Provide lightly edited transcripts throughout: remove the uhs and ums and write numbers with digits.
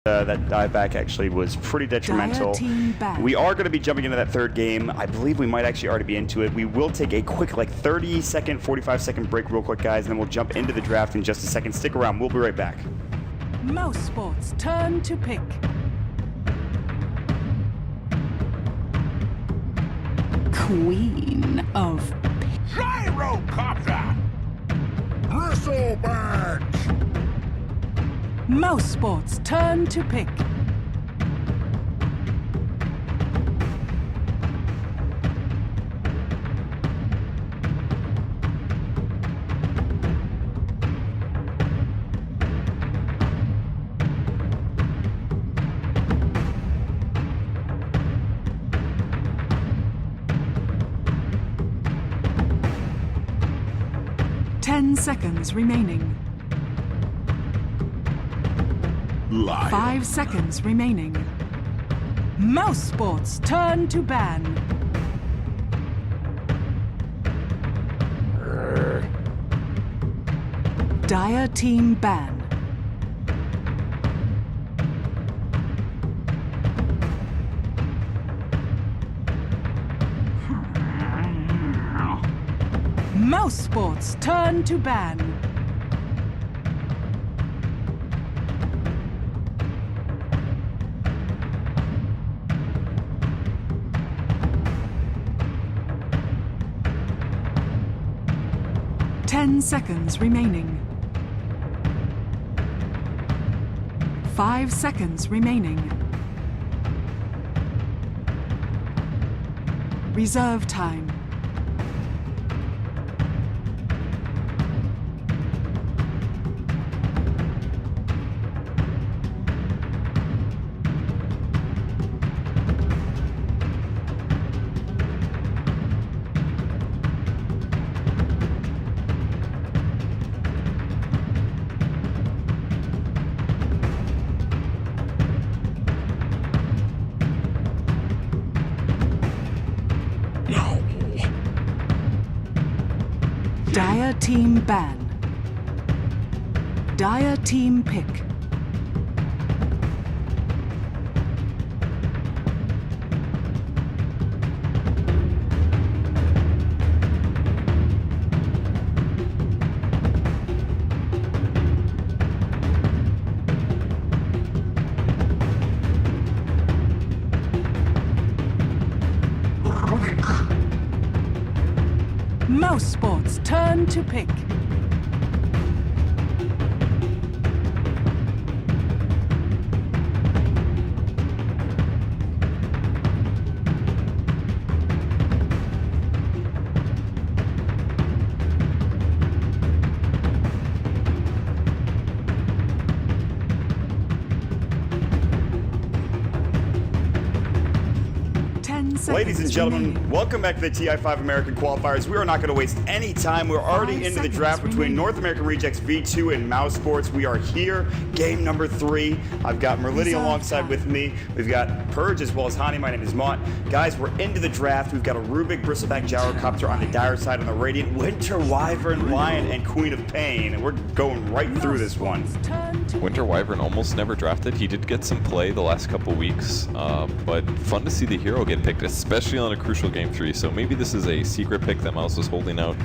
That dive back actually was pretty detrimental. We are going to be jumping into that third game. I believe we might actually already be into it. We will take a quick, like 30-second, 45-second break real quick, guys, and then we'll jump into the draft in just a second. Stick around. We'll be right back. Mousesports, turn to pick. Queen of Gyrocopter! Bristleback! Mousesports, turn to pick. Ten seconds remaining. Lion. 5 seconds remaining. Mousesports, turn to ban. Dire team ban. Mousesports, turn to ban. Ten seconds remaining. 5 seconds remaining. Reserve time. Dire team ban. Dire team pick. Mousesports, turn to pick. Ladies and gentlemen, welcome back to the TI5 American Qualifiers. We are not going to waste any time. We're already into the draft between North American Rejects V2 and Mousesports. We are here, game number 3. I've got Merlidia alongside with me. We've got Purge as well as Hani. My name is Mont. Guys, we're into the draft. We've got a Rubik Bristleback Gyrocopter on the Dire side on the Radiant, Winter Wyvern, Lion, and Queen of Pain. And we're going right through this one. Winter Wyvern almost never drafted. He did get some play the last couple weeks, but fun to see the hero get picked, especially on a crucial game 3. So maybe this is a secret pick that MOUZ was holding out,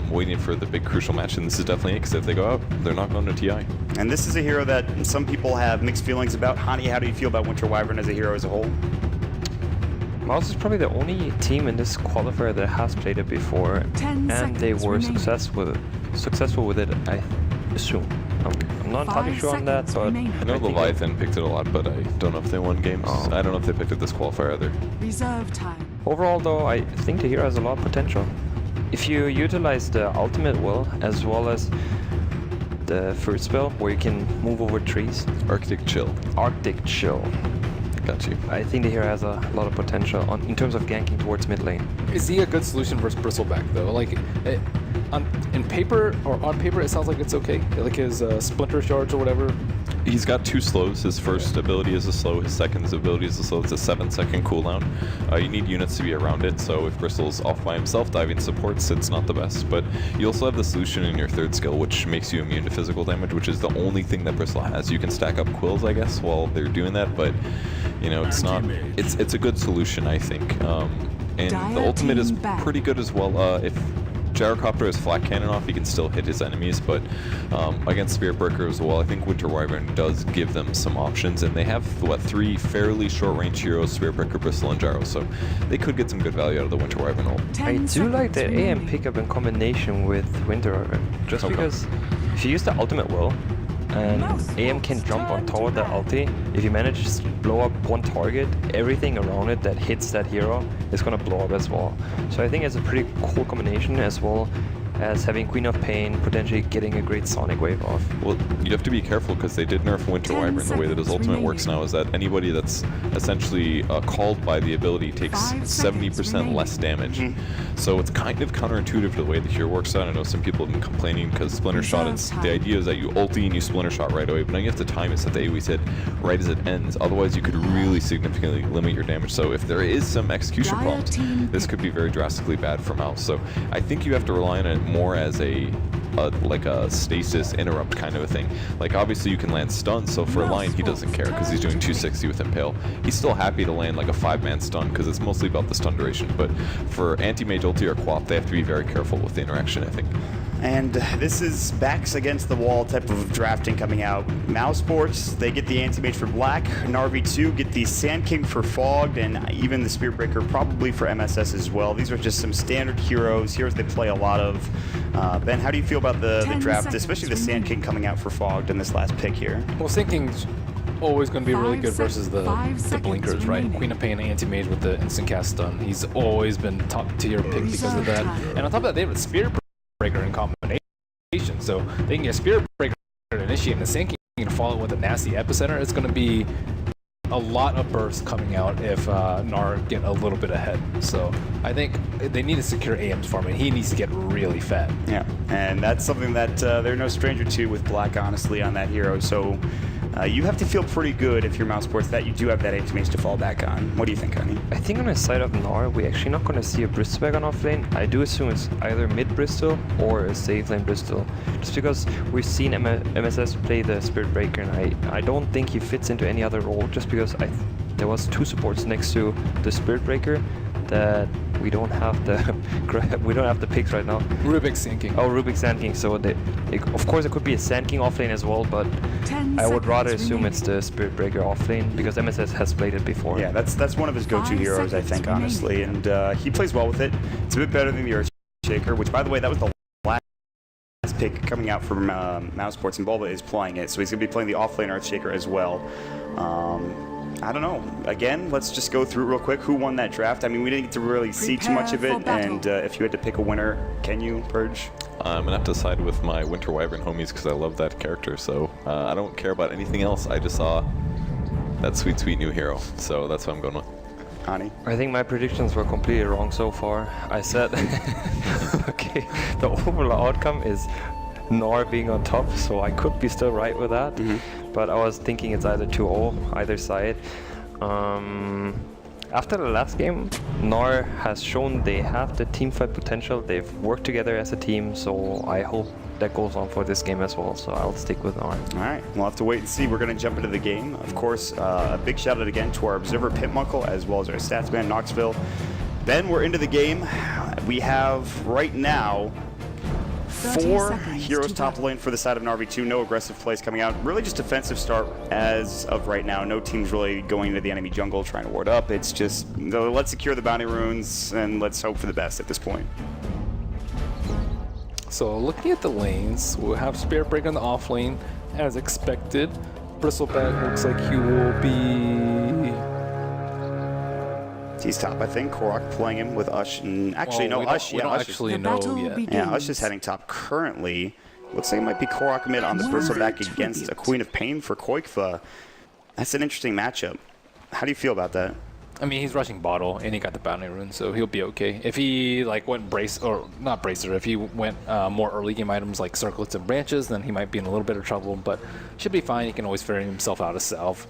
waiting for the big crucial match, and this is definitely it, because if they go out, they're not going to TI. And this is a hero that some people have mixed feelings about. Hani, how do you feel about Winter Wyvern as a hero as a whole? MOUZ is probably the only team in this qualifier that has played it before, and they were successful with it, I assume. I'm not entirely sure on that, but I know Leviathan picked it a lot, but I don't know if they won games. I don't know if they picked it this qualifier either. Reserve time. Overall, though, I think the hero has a lot of potential. If you utilize the ultimate will, as well as the first spell, where you can move over trees. Arctic Chill. Arctic Chill. Got you. I think the hero has a lot of potential in terms of ganking towards mid lane. Is he a good solution versus Bristleback, though? Like, in paper or on paper, it sounds like it's okay. Like his splinter shards or whatever. He's got 2 slows. His first ability is a slow. His second ability is a slow. It's a 7-second cooldown. You need units to be around it, so if Bristol's off by himself diving supports, it's not the best. But you also have the solution in your 3rd skill, which makes you immune to physical damage, which is the only thing that Bristol has. You can stack up quills, I guess, while they're doing that, but you know, it's not. It's a good solution, I think. And the ultimate is pretty good as well. If Gyrocopter has flat cannon off, he can still hit his enemies, but against Spirit Breaker as well, I think Winter Wyvern does give them some options, and they have, what, 3 fairly short-range heroes, Spirit Breaker, Bristle, and Gyro, so they could get some good value out of the Winter Wyvern ult. I do like the AM pickup in combination with Winter Wyvern, just because if you use the ultimate will, and AM can jump on top of the ulti, if you manage to blow up one target, everything around it that hits that hero is going to blow up as well. So I think it's a pretty cool combination, as well as having Queen of Pain, potentially getting a great Sonic Wave off. Well, you have to be careful because they did nerf Winter Wyvern. The way that his ultimate works now is that anybody that's essentially called by the ability takes 70% less damage. So it's kind of counterintuitive to the way the hero works out. I know some people have been complaining because Splinter Shot, the idea is that you ulti and you Splinter Shot right away, but now you have to time it so that the AoE hit right as it ends. Otherwise, you could really significantly limit your damage. So if there is some execution problems, this could be very drastically bad for MOUZ. So I think you have to rely on it more as like a stasis interrupt kind of a thing. Like obviously you can land stuns, so for a Lion he doesn't care because he's doing 260 with Impale. He's still happy to land like a 5-man stun because it's mostly about the stun duration, but for anti-mage ulti or Quap they have to be very careful with the interaction, I think. And this is backs against the wall type of drafting coming out. Mousesports, they get the Anti-Mage for Black. NAR V2 get the Sand King for Fogged, and even the Spirit Breaker probably for MSS as well. These are just some standard heroes they play a lot of. Ben, how do you feel about the draft, especially the Sand King coming out for Fogged in this last pick here? Well, Sand King's always going to be really good versus the blinkers, right? Queen of Pain Anti-Mage with the instant cast stun. He's always been top tier pick because of that. And on top of that, they have a Spirit Breaker in combination, so they can get Spirit Breaker to initiate the Sand King and follow with a nasty Epicenter. It's going to be a lot of bursts coming out if NAR get a little bit ahead. So I think they need to secure AM's farm, and he needs to get really fat. Yeah, and that's something that they're no stranger to with Black, honestly, on that hero. So you have to feel pretty good if you're Mousesports that you do have that Anti-Mage to fall back on. What do you think, honey? I think on the side of NAR, we're actually not going to see a Bristol back on offlane. I do assume it's either mid-Bristol or a safe lane Bristol, just because we've seen MSS play the Spirit Breaker, and I don't think he fits into any other role, just because there was 2 supports next to the Spirit Breaker that we don't have the picks right now. Rubik's Sand King. Oh, Rubik's Sand King. So of course it could be a Sand King offlane as well, but I would rather assume it's the Spirit Breaker offlane because MSS has played it before. Yeah, that's one of his go-to heroes, I think, honestly, and he plays well with it. It's a bit better than the Earthshaker, which, by the way, that was the last pick coming out from Mousesports, and Bulba is playing it, so he's going to be playing the offlane Earthshaker as well. I don't know. Again, let's just go through real quick. Who won that draft? I mean, we didn't get to really see too much of it, and if you had to pick a winner, can you, Purge? I'm going to have to side with my Winter Wyvern homies because I love that character, so I don't care about anything else. I just saw that sweet, sweet new hero, so that's what I'm going with. Ani? I think my predictions were completely wrong so far. I said, okay, the overall outcome is NAR being on top, so I could be still right with that. But I was thinking it's either 2-0, either side. After the last game, NAR has shown they have the teamfight potential. They've worked together as a team, so I hope that goes on for this game as well, so I'll stick with NAR. All right, we'll have to wait and see. We're going to jump into the game. Of course, a big shout out again to our Observer Pitmunkle, as well as our Statsman Knoxville. Ben, we're into the game. We have, right now, 4 heroes top lane for the side of NAR V2. No aggressive plays coming out. Really just defensive start as of right now. No team's really going into the enemy jungle trying to ward up. It's just, let's secure the bounty runes and let's hope for the best at this point. So looking at the lanes, we'll have Spirit Breaker on the off lane as expected. Bristleback looks like he will be... He's top, I think. Korok playing him with Ush, and actually, no, Ush. Yeah, Ush actually know yet. Yeah, Ush is heading top currently. Looks like it might be Korok mid on the Bristleback against a Queen of Pain for Koikfa. That's an interesting matchup. How do you feel about that? I mean, he's rushing bottle, and he got the bounty rune, so he'll be okay. If he like went brace or not bracer, if he went more early game items like circlets and branches, then he might be in a little bit of trouble. But should be fine. He can always ferry himself out of salve.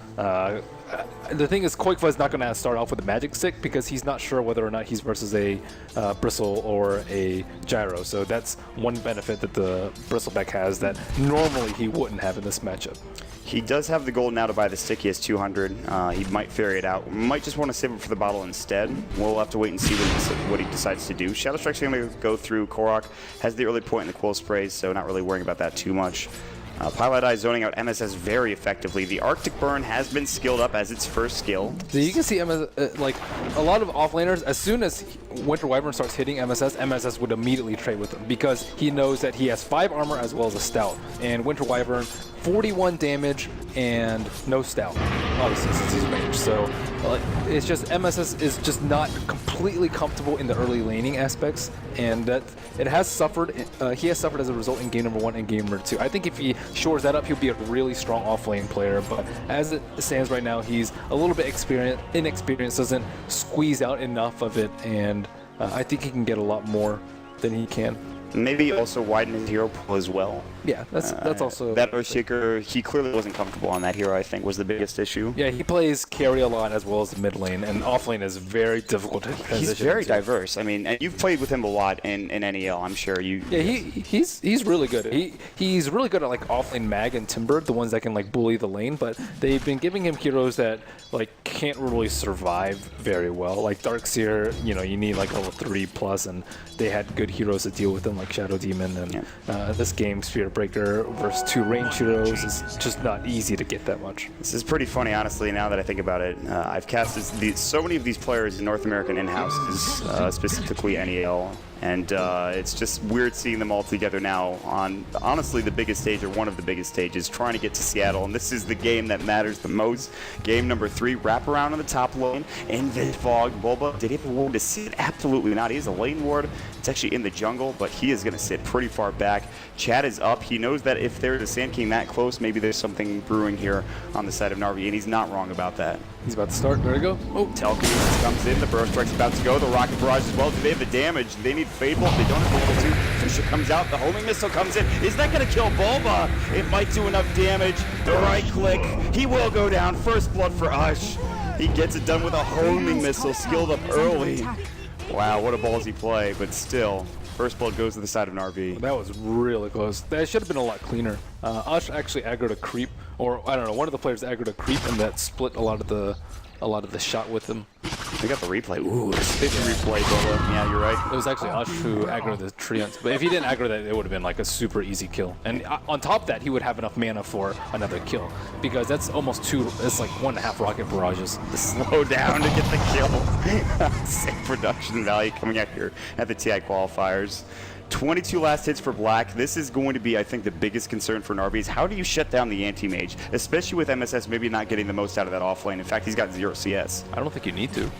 The thing is, Koikfa is not going to start off with a magic stick because he's not sure whether or not he's versus a bristle or a gyro. So that's one benefit that the bristleback has that normally he wouldn't have in this matchup. He does have the gold now to buy the stick. He has 200. He might ferry it out. Might just want to save it for the bottle instead. We'll have to wait and see what he decides to do. Shadow Strike's going to go through. Korok has the early point in the Quill Sprays, so not really worrying about that too much. Pilot Eye zoning out MSS very effectively. The Arctic Burn has been skilled up as its first skill. So you can see like a lot of offlaners, as soon as Winter Wyvern starts hitting MSS would immediately trade with him because he knows that he has 5 armor as well as a stout. And Winter Wyvern, 41 damage and no stout, obviously, since he's ranged. So it's just MSS is just not completely comfortable in the early laning aspects, and that it has suffered. He has suffered as a result in game number 1 and game number 2. I think if he shores that up, he'll be a really strong off-lane player. But as it stands right now, he's a little bit inexperienced, doesn't squeeze out enough of it, and I think he can get a lot more than he can. Maybe also widen his hero pool as well. Yeah, that's also... That Earthshaker, he clearly wasn't comfortable on that hero, I think, was the biggest issue. Yeah, he plays carry a lot as well as the mid lane, and off lane is very difficult to transition. He's very diverse. I mean, and you've played with him a lot in NEL, I'm sure. Yeah, he's really good. He's really good at like off lane mag and timber, the ones that can like bully the lane, but they've been giving him heroes that like can't really survive very well. Like Darkseer, you know, you need like level 3+, and they had good heroes to deal with them like Shadow Demon, and this game, Spirit Breaker versus 2 range heroes is just not easy to get that much. This is pretty funny, honestly, now that I think about it. I've casted so many of these players in North American in-houses, specifically NEL, and it's just weird seeing them all together now on, honestly, the biggest stage, or one of the biggest stages, trying to get to Seattle, and this is the game that matters the most. Game number 3, wraparound on the top lane, Invent Fog. Bulba, did he have a ward to sit? Absolutely not. He has a lane ward. It's actually in the jungle, but he is going to sit pretty far back. Chad is up. He knows that if there's a Sand King that close, maybe there's something brewing here on the side of Na'Vi, and he's not wrong about that. He's about to start. There we go. Oh, Telekinesis comes in. The Burst Strike's about to go. The Rocket Barrage as well. Do they have the damage? Do they need Fade Bolt? They don't have the level 2. Fisher comes out. The Homing Missile comes in. Is that going to kill Bulba? It might do enough damage. The right click. He will go down. First blood for Ush. He gets it done with a Homing Missile, skilled up early. Wow, what a ballsy play, but still. First blood goes to the side of Na'Vi. That was really close. That should have been a lot cleaner. Ush actually aggroed a creep, or I don't know, one of the players aggroed a creep, and that split a lot of the shot with him. We got the replay. Ooh, spit replay, Bulba. Yeah, you're right. It was actually Ush who aggroed the treants, but if he didn't aggro that, it would have been like a super easy kill. And on top of that, he would have enough mana for another kill, because that's almost 2. It's like 1.5 rocket barrages. Slow down to get the kill. Same production value coming out here at the TI qualifiers. 22 last hits for Black. This is going to be, I think, the biggest concern for Na'Vi is how do you shut down the anti-mage, especially with MSS maybe not getting the most out of that offlane. In fact, he's got 0 CS. I don't think you need to.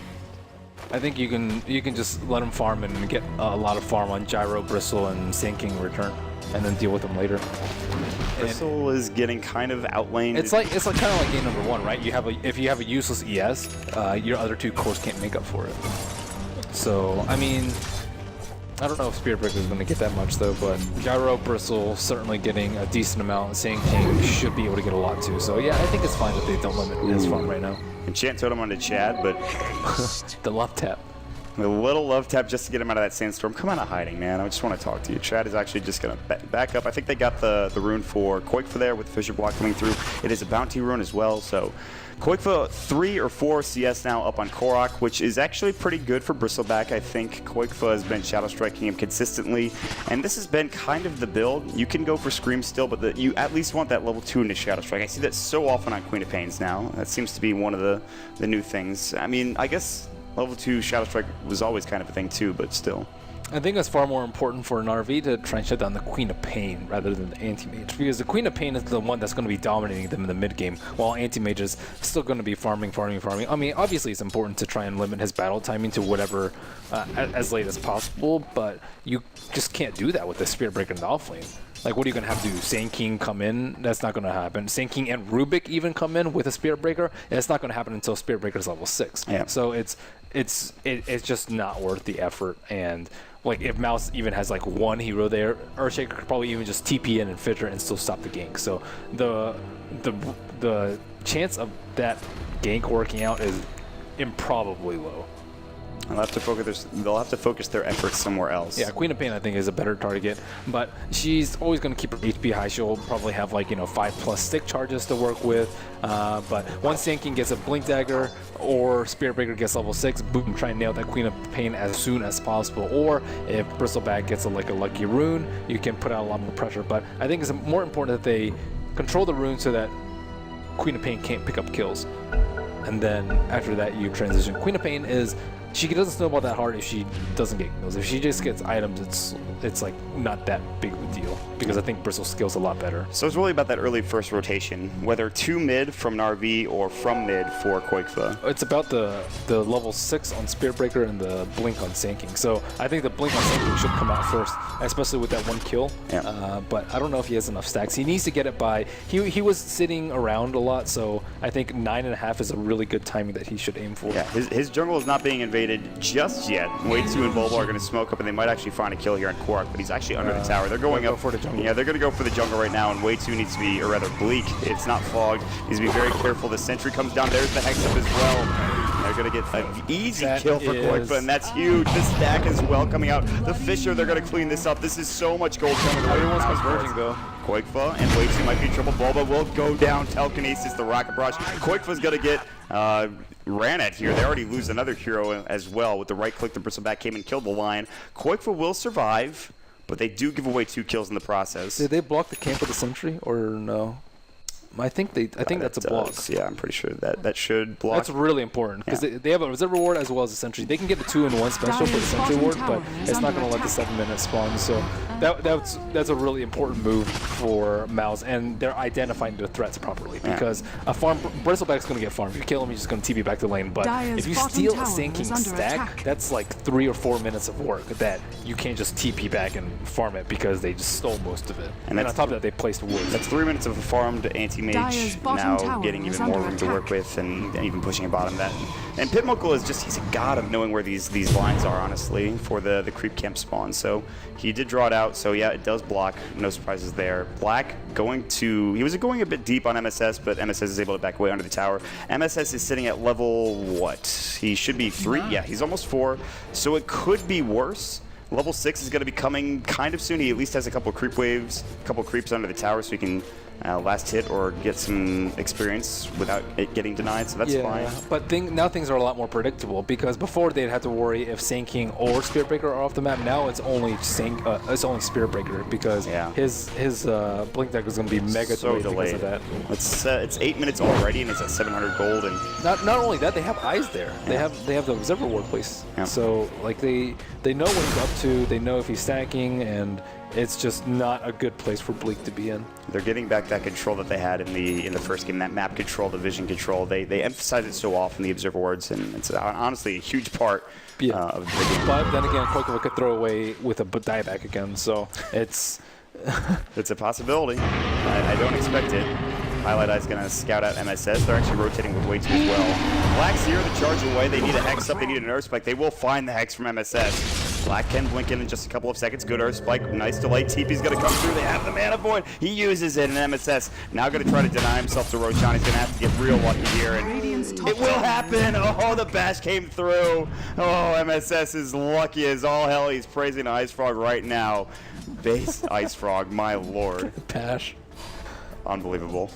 I think you can just let him farm and get a lot of farm on Gyro, Bristle, and Sand King in return, and then deal with them later. Bristle is getting kind of outlaned. It's like kind of like game number 1, right? If you have a useless ES, your other 2 cores can't make up for it. So I mean, I don't know if Spirit Breaker is going to get that much though, but Gyro, Bristle certainly getting a decent amount. Sand King should be able to get a lot too. So yeah, I think it's fine that they don't limit his farm right now. Enchant Totem onto Chad, but the love tap. A little love tap just to get him out of that sandstorm. Come out of hiding, man. I just want to talk to you. Chad is actually just going to back up. I think they got the rune for Koikfa there with Fissure Block coming through. It is a bounty rune as well, so Koikfa 3 or 4 CS now up on Korok, which is actually pretty good for Bristleback. I think Koikfa has been Shadow Striking him consistently, and this has been kind of the build. You can go for Scream still, but you at least want that level 2 into Shadow Strike. I see that so often on Queen of Pains now. That seems to be one of the new things. I mean, I guess level 2 Shadow Strike was always kind of a thing too, but still. I think it's far more important for Na'Vi to try and shut down the Queen of Pain rather than the Anti-Mage, because the Queen of Pain is the one that's going to be dominating them in the mid-game, while Anti-Mage is still going to be farming. I mean, obviously it's important to try and limit his battle timing to whatever, as late as possible, but you just can't do that with the Spirit Breaker in the offlane. Like, what are you going to have to do? Sand King come in? That's not going to happen. Sand King and Rubik even come in with a Spirit Breaker? It's not going to happen until Spirit Breaker is level 6. Yeah. So it's just not worth the effort. And like, if MOUZ even has like one hero there, Earthshaker could probably even just TP in and filter and still stop the gank. So the chance of that gank working out is improbably low. They'll have to focus their efforts somewhere else. Yeah, Queen of Pain I think is a better target, but she's always going to keep her HP high. She'll probably have like 5+ stick charges to work with. But once Sand King gets a Blink Dagger or Spirit Breaker gets level 6, boom, try and nail that Queen of Pain as soon as possible. Or if Bristleback gets a lucky rune, you can put out a lot more pressure. But I think it's more important that they control the rune so that Queen of Pain can't pick up kills. And then after that, you transition. Queen of Pain is, she doesn't snowball that hard if she doesn't get kills. If she just gets items, it's like not that big of a deal, because I think Bristle's skill's a lot better. So it's really about that early first rotation, whether to mid from Na'Vi or from mid for Koikfa. It's about the level 6 on Spirit Breaker and the Blink on Sand King. So I think the Blink on Sand King should come out first, especially with that one kill. Yeah. But I don't know if he has enough stacks. He needs to get it by, he was sitting around a lot, so I think 9.5 is a really good timing that he should aim for. Yeah, his jungle is not being invaded just yet. Way2 and Bulba are going to smoke up, and they might actually find a kill here on Korak, but he's actually under the tower. They're going up for the jungle. Yeah, they're going to go for the jungle right now, and Way2 needs to be, or rather Bleak, it's not fogged. Needs to be very careful. The sentry comes down. There's the Hex up as well. They're going to get an easy kill for Koikfa, and that's huge. The stack as well coming out. The Fisher, they're going to clean this up. This is so much gold coming out. Everyone's converging, though. Koikfa and Way2 might be in trouble. Bulba will go down. Telekinesis, the Rocket Barrage. Koikfa's going to get ran at here. They already lose another hero as well with the right click. The Bristleback came and killed the Lion. Koikfa will survive, but they do give away 2 kills in the process. Did they block the camp with the sentry or no? I think that's a block. Yeah, I'm pretty sure that should block. That's really important because they have a reserve ward as well as a sentry. They can get the 2-in-1 special for the sentry ward, but it's not going to let the 7-minute spawn. So that's a really important move for MOUZ, and they're identifying the threats properly because a farm Bristleback's going to get farmed. If you kill him, he's just going to TP back to lane. But if you steal a Sand King stack, that's like 3 or 4 minutes of work that you can't just TP back and farm it because they just stole most of it. And on top of that, they placed wards. That's 3 minutes of a farmed anti-mage now getting even more room to work with and even pushing a bottom that. And Pitmuckle is just, he's a god of knowing where these lines are, honestly, for the creep camp spawn. So he did draw it out, so yeah, it does block. No surprises there. Black he was going a bit deep on MSS, but MSS is able to back away under the tower. MSS is sitting at level, what? He should be 3? Yeah, he's almost 4, so it could be worse. Level 6 is going to be coming kind of soon. He at least has a couple of creep waves, a couple of creeps under the tower, so he can last hit or get some experience without it getting denied, so that's fine. But now things are a lot more predictable because before they'd have to worry if Sand King or Spirit Breaker are off the map. Now it's only Spirit Breaker because his Blink Deck is going to be mega delayed because of that. It's 8 minutes already, and it's at 700 gold. And not only that, they have eyes there. They have the Reservoir Ward place. So like they know what he's up to. They know if he's stacking, and it's just not a good place for Bleak to be in. They're getting back that control that they had in the first game, that map control, the vision control. They emphasize it so often, the observer wards, and it's honestly a huge part of the game. But then again, Koikfa could throw away with a dieback again, so it's it's a possibility. I don't expect it. Highlight Eye's going to scout out MSS. They're actually rotating with Way2 as well. Black's here, the charge away. They need a Hex up. They need an Earth Spike. They will find the Hex from MSS. Black can blink in just a couple of seconds. Good Earth Spike. Nice delay. TP's going to come through. They have the Mana Void. He uses it, and MSS now going to try to deny himself to Roshan. He's going to have to get real lucky here, and it will happen. Oh, the bash came through. Oh, MSS is lucky as all hell. He's praising Ice Frog right now. Base Ice Frog, my lord. Bash. Unbelievable.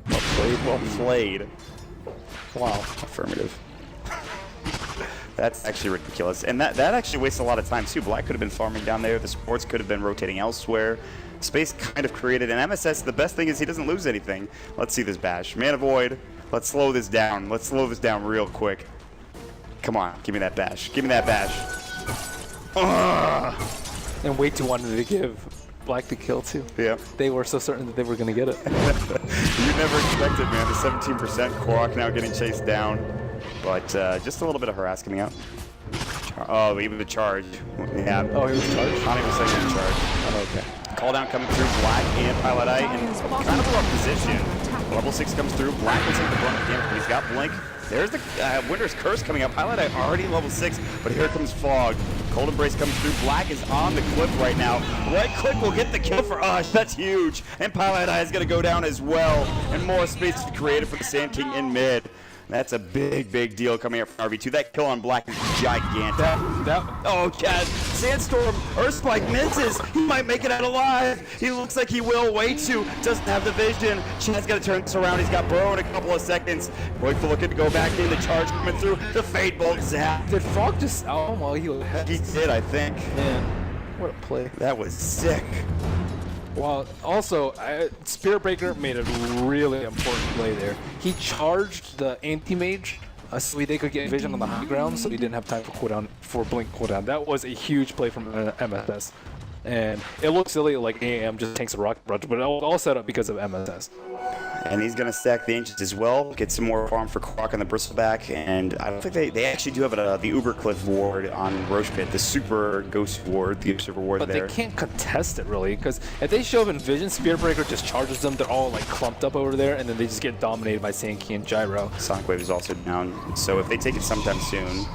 Well played, well played. Wow. Affirmative. That's actually ridiculous. And that actually wastes a lot of time too. Black could have been farming down there. The sports could have been rotating elsewhere. Space kind of created. And MSS, the best thing is he doesn't lose anything. Let's see this bash. Mana Void. Let's slow this down. Let's slow this down real quick. Come on. Give me that bash. Give me that bash. Ugh. And Way2 wanted to give Black the kill too. Yeah. They were so certain that they were going to get it. You never expected, man. The 17%. Korok now getting chased down. But just a little bit of harass coming out. Oh, even the charge. Yeah. Oh, he was charged? Not even second charge. Oh, okay. call down coming through. Black and Pilot Eye in kind of a rough position. Level 6 comes through. Black will take the brunt of the damage, but he's got Blink. There's the Winter's Curse coming up. Pilot Eye already level 6, but here comes Fog. Cold Embrace comes through. Black is on the cliff right now. Right click will get the kill for Ush. That's huge. And Pilot Eye is going to go down as well. And more space to be created for the Sand King in mid. That's a big, big deal coming up from RV2. That kill on Black is gigantic. Oh, Chad. Sandstorm, Earthspike misses. He might make it out alive. He looks like he will. Way too. Doesn't have the vision. Chad's got to turn this around. He's got Burrow in a couple of seconds. Royful looking to go back in. The charge coming through. The Fade Bolt zap. Did Fog just out while he was ahead? He did, I think. Man, what a play. That was sick. Well, also, Spirit Breaker made a really important play there. He charged the anti-mage so they could get vision on the high ground, so he didn't have time for blink cooldown. That was a huge play from MSS. And it looks silly like AM just tanks a rocket rush, but it was all set up because of MSS. And he's going to stack the Ancients as well, get some more farm for Croc on the Bristleback, and I don't think they actually do have the Uber Cliff ward on Roche Pit, the super ghost ward, the super ward but there. They can't contest it really, because if they show up in Vision, Spirit Breaker just charges them, they're all like clumped up over there, and then they just get dominated by Sankey and Gyro. Sonic Wave is also down, so if they take it sometime soon,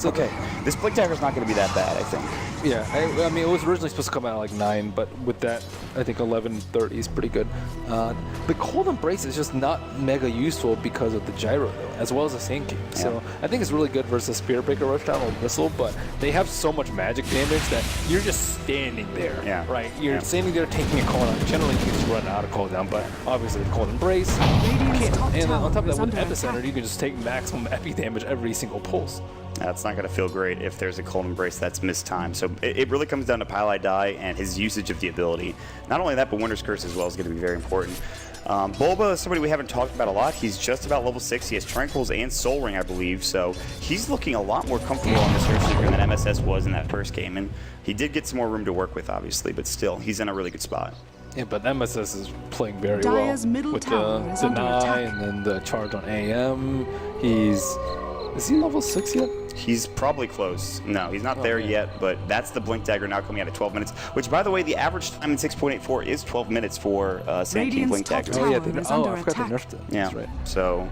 It's okay. This Blink Dagger's not going to be that bad, I think. Yeah, I mean, it was originally supposed to come out at like 9, but with that, I think 11:30 is pretty good. The Cold Embrace is just not mega useful because of the Gyro, though, as well as the Sankey. Yeah. So I think it's really good versus Spirit Breaker Rush Down or Missile, but they have so much magic damage that you're just standing there, right? You're standing there taking a cooldown. Generally, you can just run out of cooldown, but obviously the Cold Embrace, and then on top of that, with Epicenter, you can just take maximum epi damage every single pulse. That's not going to feel great if there's a Cold Embrace that's missed time. So it really comes down to Pile Die and his usage of the ability. Not only that, but Winter's Curse as well is going to be very important. Bulba is somebody we haven't talked about a lot. He's just about level 6. He has Tranquils and Soul Ring, I believe. So he's looking a lot more comfortable on this Earthseeker than MSS was in that first game. And he did get some more room to work with, obviously, but still, he's in a really good spot. Yeah, but MSS is playing very well with the deny and then the charge on AM. Is he level 6 yet? He's probably close. No, he's not there yet, but that's the Blink Dagger now coming out at 12 minutes, which, by the way, the average time in 6.84 is 12 minutes for Sand King Blink Dagger. Oh, yeah, I forgot they nerfed it. Yeah, that's right. So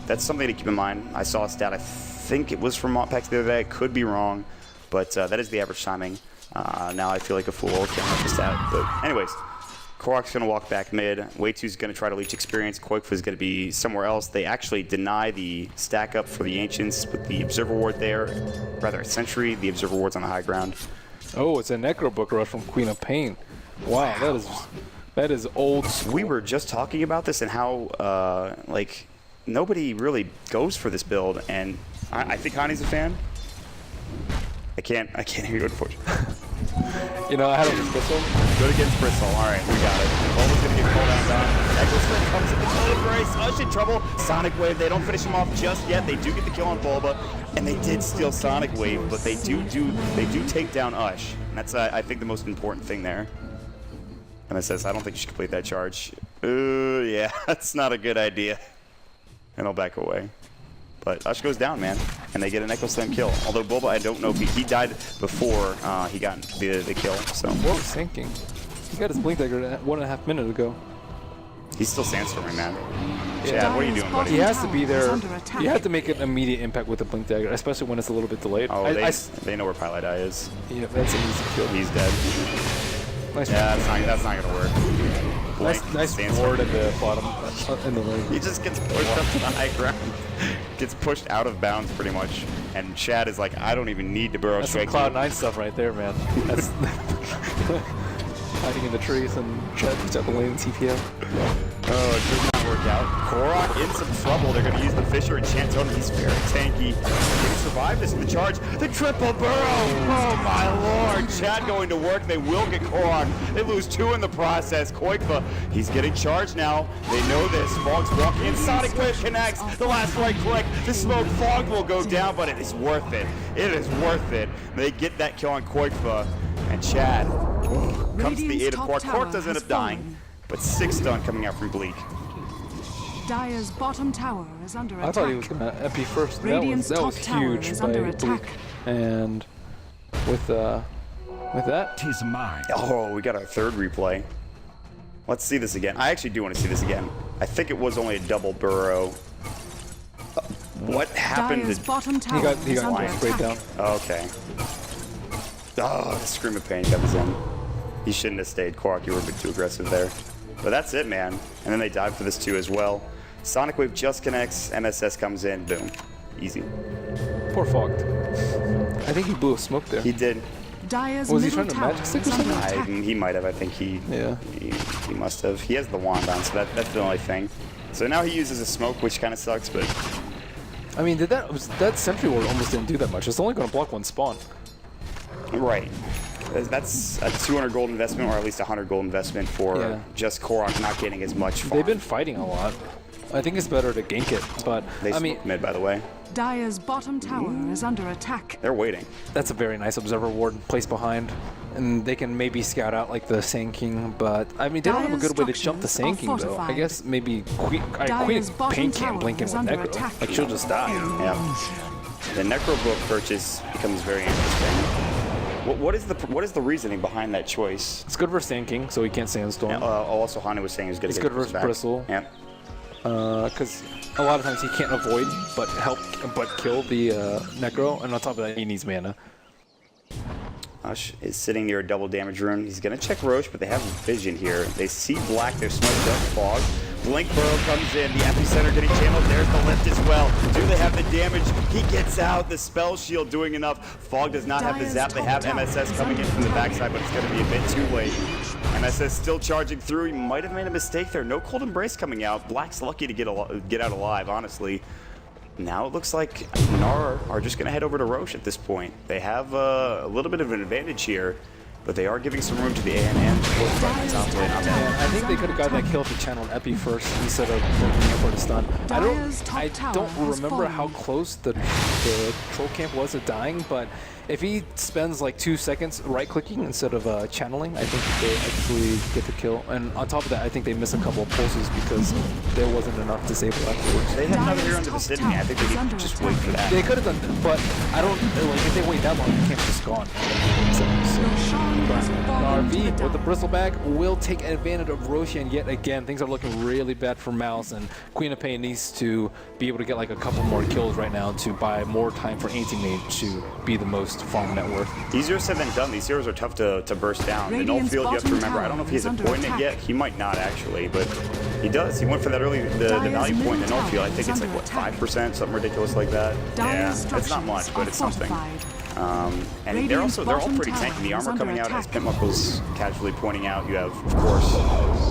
that's something to keep in mind. I saw a stat, I think it was from Modpacks the other day. I could be wrong, but that is the average timing. Now I feel like a fool. Can't remember the stat. But anyways, Korok's going to walk back mid. Way2's going to try to leech experience. Koikfa's going to be somewhere else. They actually deny the stack up for the Ancients with the Observer Ward there. Rather, Sentry. The Observer Ward's on the high ground. Oh, it's a Necro Book Rush from Queen of Pain. Wow, that is old school. We were just talking about this and how, like, nobody really goes for this build. And I think Hani's a fan. I can't hear you, unfortunately. You know, I had a Bristle. Good against Bristle. All right, we got it. Bulba's going to get called out done. Eccleston comes in the Cold Embrace. Ush in trouble. Sonic Wave. They don't finish him off just yet. They do get the kill on Bulba, and they did steal Sonic Wave, but they do take down Ush. And that's, I think, the most important thing there. And it says, I don't think you should complete that charge. Yeah, that's not a good idea. And I'll back away. But Ush goes down, man, and they get an Echo Slam kill. Although Bulba, I don't know if he died before he got the kill. So what was thinking? He got his Blink Dagger 1.5 minutes ago. He's still Sandstorming, man. Chad, what are you doing, buddy? He has to be there. You have to make an immediate impact with the Blink Dagger, especially when it's a little bit delayed. Oh, they know where Pilot Eye is. Yeah, that's an easy kill. He's dead. Nice. Yeah, that's not gonna work. Nice ward at the bottom in the lane. He just gets pushed up to the high ground. Gets pushed out of bounds pretty much. And Chad is like, I don't even need to burrow straight. That's some Cloud9 stuff right there, man. That's hiding in the trees and Chad puts out the lane in TPO. Oh, it does not work out. Korok in some trouble. They're going to use the Fisher and Chantone. He's very tanky. Can he survive this in the charge? The triple burrow! Oh my lord! Chad going to work. They will get Korok. They lose 2 in the process. Koikfa, he's getting charged now. They know this. Fog's walking in. Sonic Wave connects. The last right click. The smoke Fog will go down, but it is worth it. It is worth it. They get that kill on Koikfa. And Chad comes to the aid of Korok. Korok does end up dying. But 6 stun coming out from Bleak. Dire's bottom tower is under attack. I thought he was gonna epi first. That was huge by Bleak. And with With that, Tis mine. Oh, we got our third replay. Let's see this again. I actually do want to see this again. I think it was only a double burrow. What happened Dire's to... bottom tower he is got under sprayed attack. down. Okay. Oh, the Scream of Pain comes in. He shouldn't have stayed. Quark, you were a bit too aggressive there. But that's it, man. And then they dive for this too as well. Sonic Wave just connects. MSS comes in. Boom. Easy. Poor Fogged. I think he blew a smoke there. He did. Dire's Was he middle trying to tower magic stick or is under something? attack. He might have. I think he must have. He has the wand on, so that's the only thing. So now he uses a smoke, which kind of sucks, but... I mean, that Sentry Ward almost didn't do that much. It's only going to block one spawn. Right. That's a 200 gold investment, or at least 100 gold investment for just Korok not getting as much farm. They've been fighting a lot. I think it's better to gank it, but They I mean, smoked mid, by the way. Dire's bottom tower is under attack. They're waiting. that's a very nice Observer Ward placed behind. And they can maybe scout out like the Sand King, but I mean, they don't have a good way to jump the Sand King though. I guess maybe Queen of Pain can't blink in with Necro. Like, she'll just die. Yeah. The Necro book purchase becomes very interesting. What is the reasoning behind that choice? It's good for Sand King, so he can't Sandstorm. Also, Hana was saying he was going to It's get good versus back. Bristle. Yeah. Because a lot of times he can't avoid but kill the Necro, and on top of that, he needs mana. Ush is sitting near a double damage rune. He's going to check Roche, but they have vision here. They see black. They're smoked up. Fog. Blink Burrow comes in. The epicenter getting channeled. There's the lift as well. Do they have the damage? He gets out. The spell shield doing enough. Fog does not have the zap. They have MSS coming in from the backside, but it's going to be a bit too late. MSS still charging through. He might have made a mistake there. No Cold Embrace coming out. Black's lucky to get out alive, honestly. Now it looks like NAR are just going to head over to Roche at this point. They have a little bit of an advantage here, but they are giving some room to the ANN. I think they could have got that kill if he channeled Epi first instead of looking for the stun. I don't remember how close the troll camp was at dying, but if he spends like 2 seconds right-clicking instead of channeling, I think they actually get the kill. And on top of that, I think they miss a couple of pulses because there wasn't enough disable afterwards. They have another hero in the vicinity. I think they need to just wait for that. They could have done that, but I don't like if they wait that long, the camp's just gone. RV with the bristleback will take advantage of Roshan yet again. Things are looking really bad for MOUZ, and Queen of Pain needs to be able to get like a couple more kills right now to buy more time for Anti-Mage to be the most farm net worth. Easier said than done. These heroes are tough to burst down. The null field, you have to remember, I don't know if he has a point in it yet. He might not actually, but he does. He went for that early, the value point in the null field. I think it's like, what, 5%? Something ridiculous like that. Yeah, it's not much, but it's something. And they're all pretty tanky. The armor coming out, as Pitmuck was casually pointing out, you have, of course,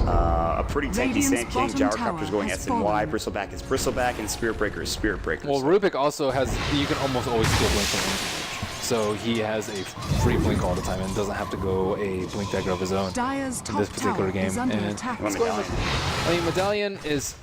a pretty tanky Sand King. Gyrocopter's going SNY, Bristleback is Bristleback, and Spirit Breaker is Spirit Breaker. Well, Rubik also has, you can almost always steal Blink from Anti-Mage. So he has a free Blink all the time and doesn't have to go a Blink dagger of his own in this particular game. And I mean, Medallion is...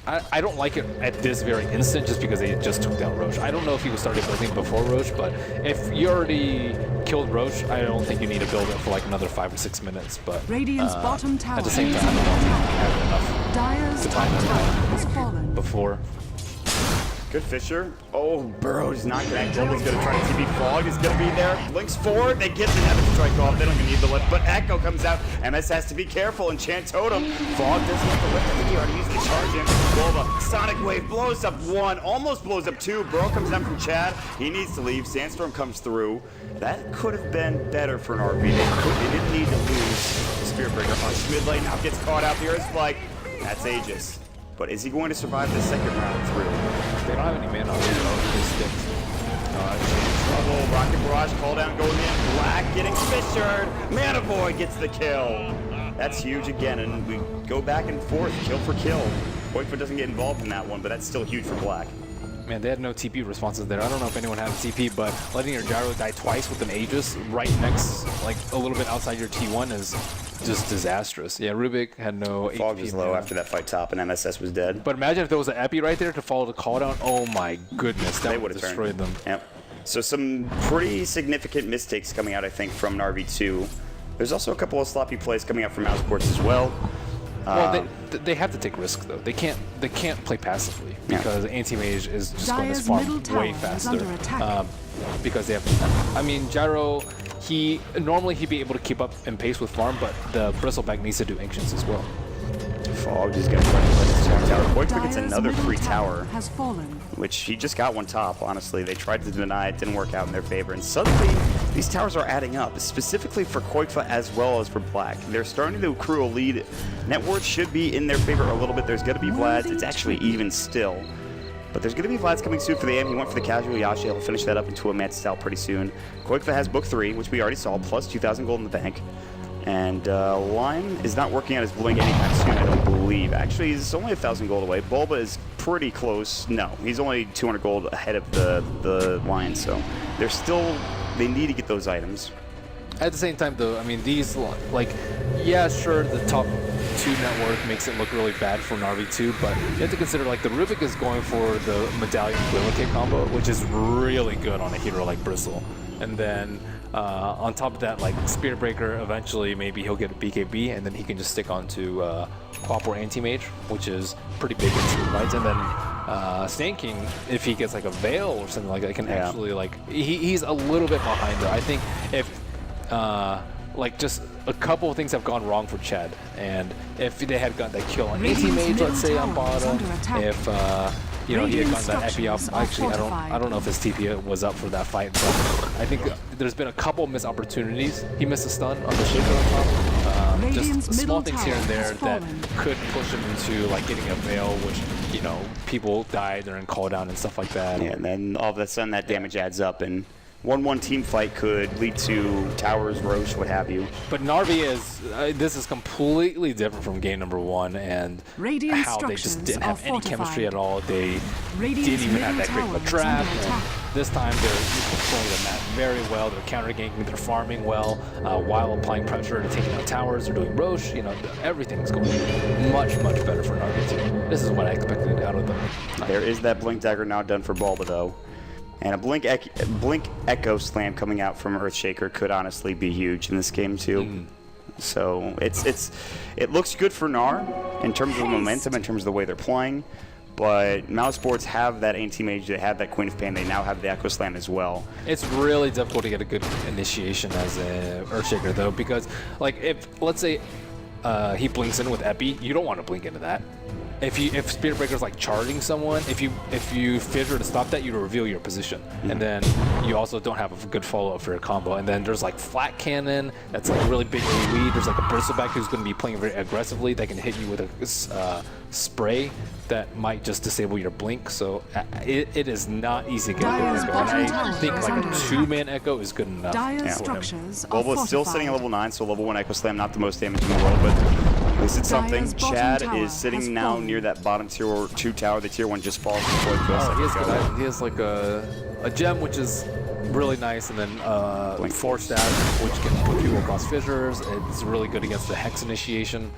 I don't like it at this very instant just because they just took down Roche. I don't know if he was started building before Roche, but if you already killed Roche, I don't think you need to build it for like another 5 or 6 minutes. But at the same time, I don't think you have enough to time before. Good Fisher. Oh, Burrow's not connected. He's going to try to TP. Fog is going to be there. Blinks forward. They get the Nether Strike off. They don't even need the lift, but Echo comes out. MS has to be careful. Enchant Totem. Fog doesn't get the lift. I think he already used the charge in. Golba. Sonic Wave blows up 1. Almost blows up 2. Burrow comes down from Chad. He needs to leave. Sandstorm comes through. That could have been better for an RV. They didn't need to lose. Spirit Breaker punch mid lane. Now gets caught out. The Earth Spike. That's Aegis. But is he going to survive the second round through? They don't have any mana on Trouble. Rocket Barrage call down going in. Black getting fissured. Mana Void gets the kill. That's huge again, and we go back and forth, kill for kill. Boyfoot doesn't get involved in that one, but that's still huge for Black. Man, they had no TP responses there. I don't know if anyone had a TP, but letting your gyro die twice with an Aegis right next, like a little bit outside your T1 is just disastrous. Yeah, Rubik had no Fog HP was low after that fight top, and MSS was dead. But imagine if there was an Epi right there to follow the call down. Oh my goodness, that would have destroyed them. Yep. So some pretty significant mistakes coming out, I think, from NAR-V2. There's also a couple of sloppy plays coming out from Mousesports as well. Well, they have to take risks though. They can't play passively because Anti-Mage is just going to farm way faster. Because they have, I mean, Gyro, normally he'd be able to keep up in pace with farm, but the Bristleback needs to do Ancients as well. Fog just gonna try to let his tower. Koikva gets Dire's another middle free tower, has fallen. which he just got one top, honestly. They tried to deny it, didn't work out in their favor. And suddenly, these towers are adding up, specifically for Koikva as well as for Black. They're starting to accrue a lead. Net worth should be in their favor a little bit. There's going to be Vlad's. It's actually even still. But there's going to be Vlad's coming soon for the AM. He went for the casual Yashi. He'll finish that up into a Mad style pretty soon. Koikva has Book 3, which we already saw, plus 2,000 gold in the bank. And Lime is not working on his blink anytime soon, I don't believe. Actually, he's only 1,000 gold away. Bulba is pretty close. No, he's only 200 gold ahead of the Lion, so they're still, they need to get those items. At the same time, though, I mean, these, like, yeah, sure, the top 2 net worth makes it look really bad for Na'Vi too, but you have to consider, like, the Rubik is going for the Medallion Quillicate combo, which is really good on a hero like Bristle. And then on top of that, like, Spirit Breaker, eventually maybe he'll get a BKB, and then he can just stick onto Quap or Anti-Mage, which is pretty big in Street Fights. And then Sand King, if he gets like a Veil or something like that, can actually, like, he's a little bit behind there. I think if like, just a couple of things have gone wrong for Chad, and if they had gotten that kill on Anti-Mage, let's say, on bottom, if you know, he had gotten that Epi up. Actually, I don't know if his TP was up for that fight, but I think there's been a couple of missed opportunities. He missed a stun on the Shaker on top. Just small things here and there that could push him into, like, getting a Veil, which, you know, people die during cooldown and stuff like that. Yeah, and then all of a sudden that damage adds up, and 1-1 team fight could lead to towers, Roche, what have you. But Na'Vi is, this is completely different from game number 1, and how they just didn't have any chemistry at all. They didn't even have that great of a trap. This time they're controlling the map very well. They're counter-ganking, they're farming well, while applying pressure to taking out towers. They're doing Roche. You know, everything's going much, much better for Na'Vi team. This is what I expected out of them. There is that Blink Dagger now done for Bulba, though. And a Blink Echo Slam coming out from Earthshaker could honestly be huge in this game too. So it looks good for NAR in terms of momentum, in terms of the way they're playing. But Mousesports have that Anti-Mage, they have that Queen of Pain, they now have the Echo Slam as well. It's really difficult to get a good initiation as a Earthshaker though, because, like, if, let's say, he blinks in with Epi, you don't want to blink into that. If Spirit Breaker's like charging someone, if you fissure to stop that, you reveal your position, and then you also don't have a good follow up for your combo. And then there's like Flat Cannon that's like really big AoE. There's like a Bristleback who's going to be playing very aggressively that can hit you with a spray that might just disable your blink. So it is not easy to get a good Echo. And I think like a 2-man Echo is good enough. Bulba is still sitting at level 9, so level 1 Echo Slam, not the most damage in the world, but at least it's something. Chad is sitting now near that bottom tier 2 tower. The tier 1 just falls before it goes. He has good items. He has like a gem, which is really nice, and then Force Staff, which can put people across fissures. It's really good against the Hex initiation.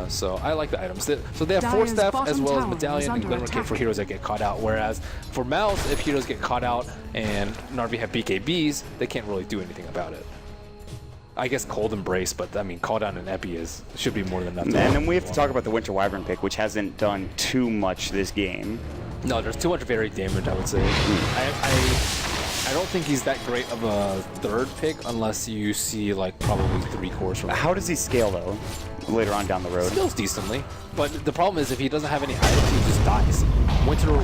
So I like the items. So they have Force Staff as well as Medallion and Glimmer Cape for heroes that get caught out. Whereas for MOUZ, if heroes get caught out and Na'Vi have BKBs, they can't really do anything about it. I guess Cold Embrace, but I mean, Call Down and Epi should be more than enough. And then we have to talk about the Winter Wyvern pick, which hasn't done too much this game. No, there's too much varied damage, I would say. I don't think he's that great of a third pick unless you see like probably 3 cores from him. How does he scale though? Later on down the road. Scales decently, but the problem is if he doesn't have any items, he just dies. Winter.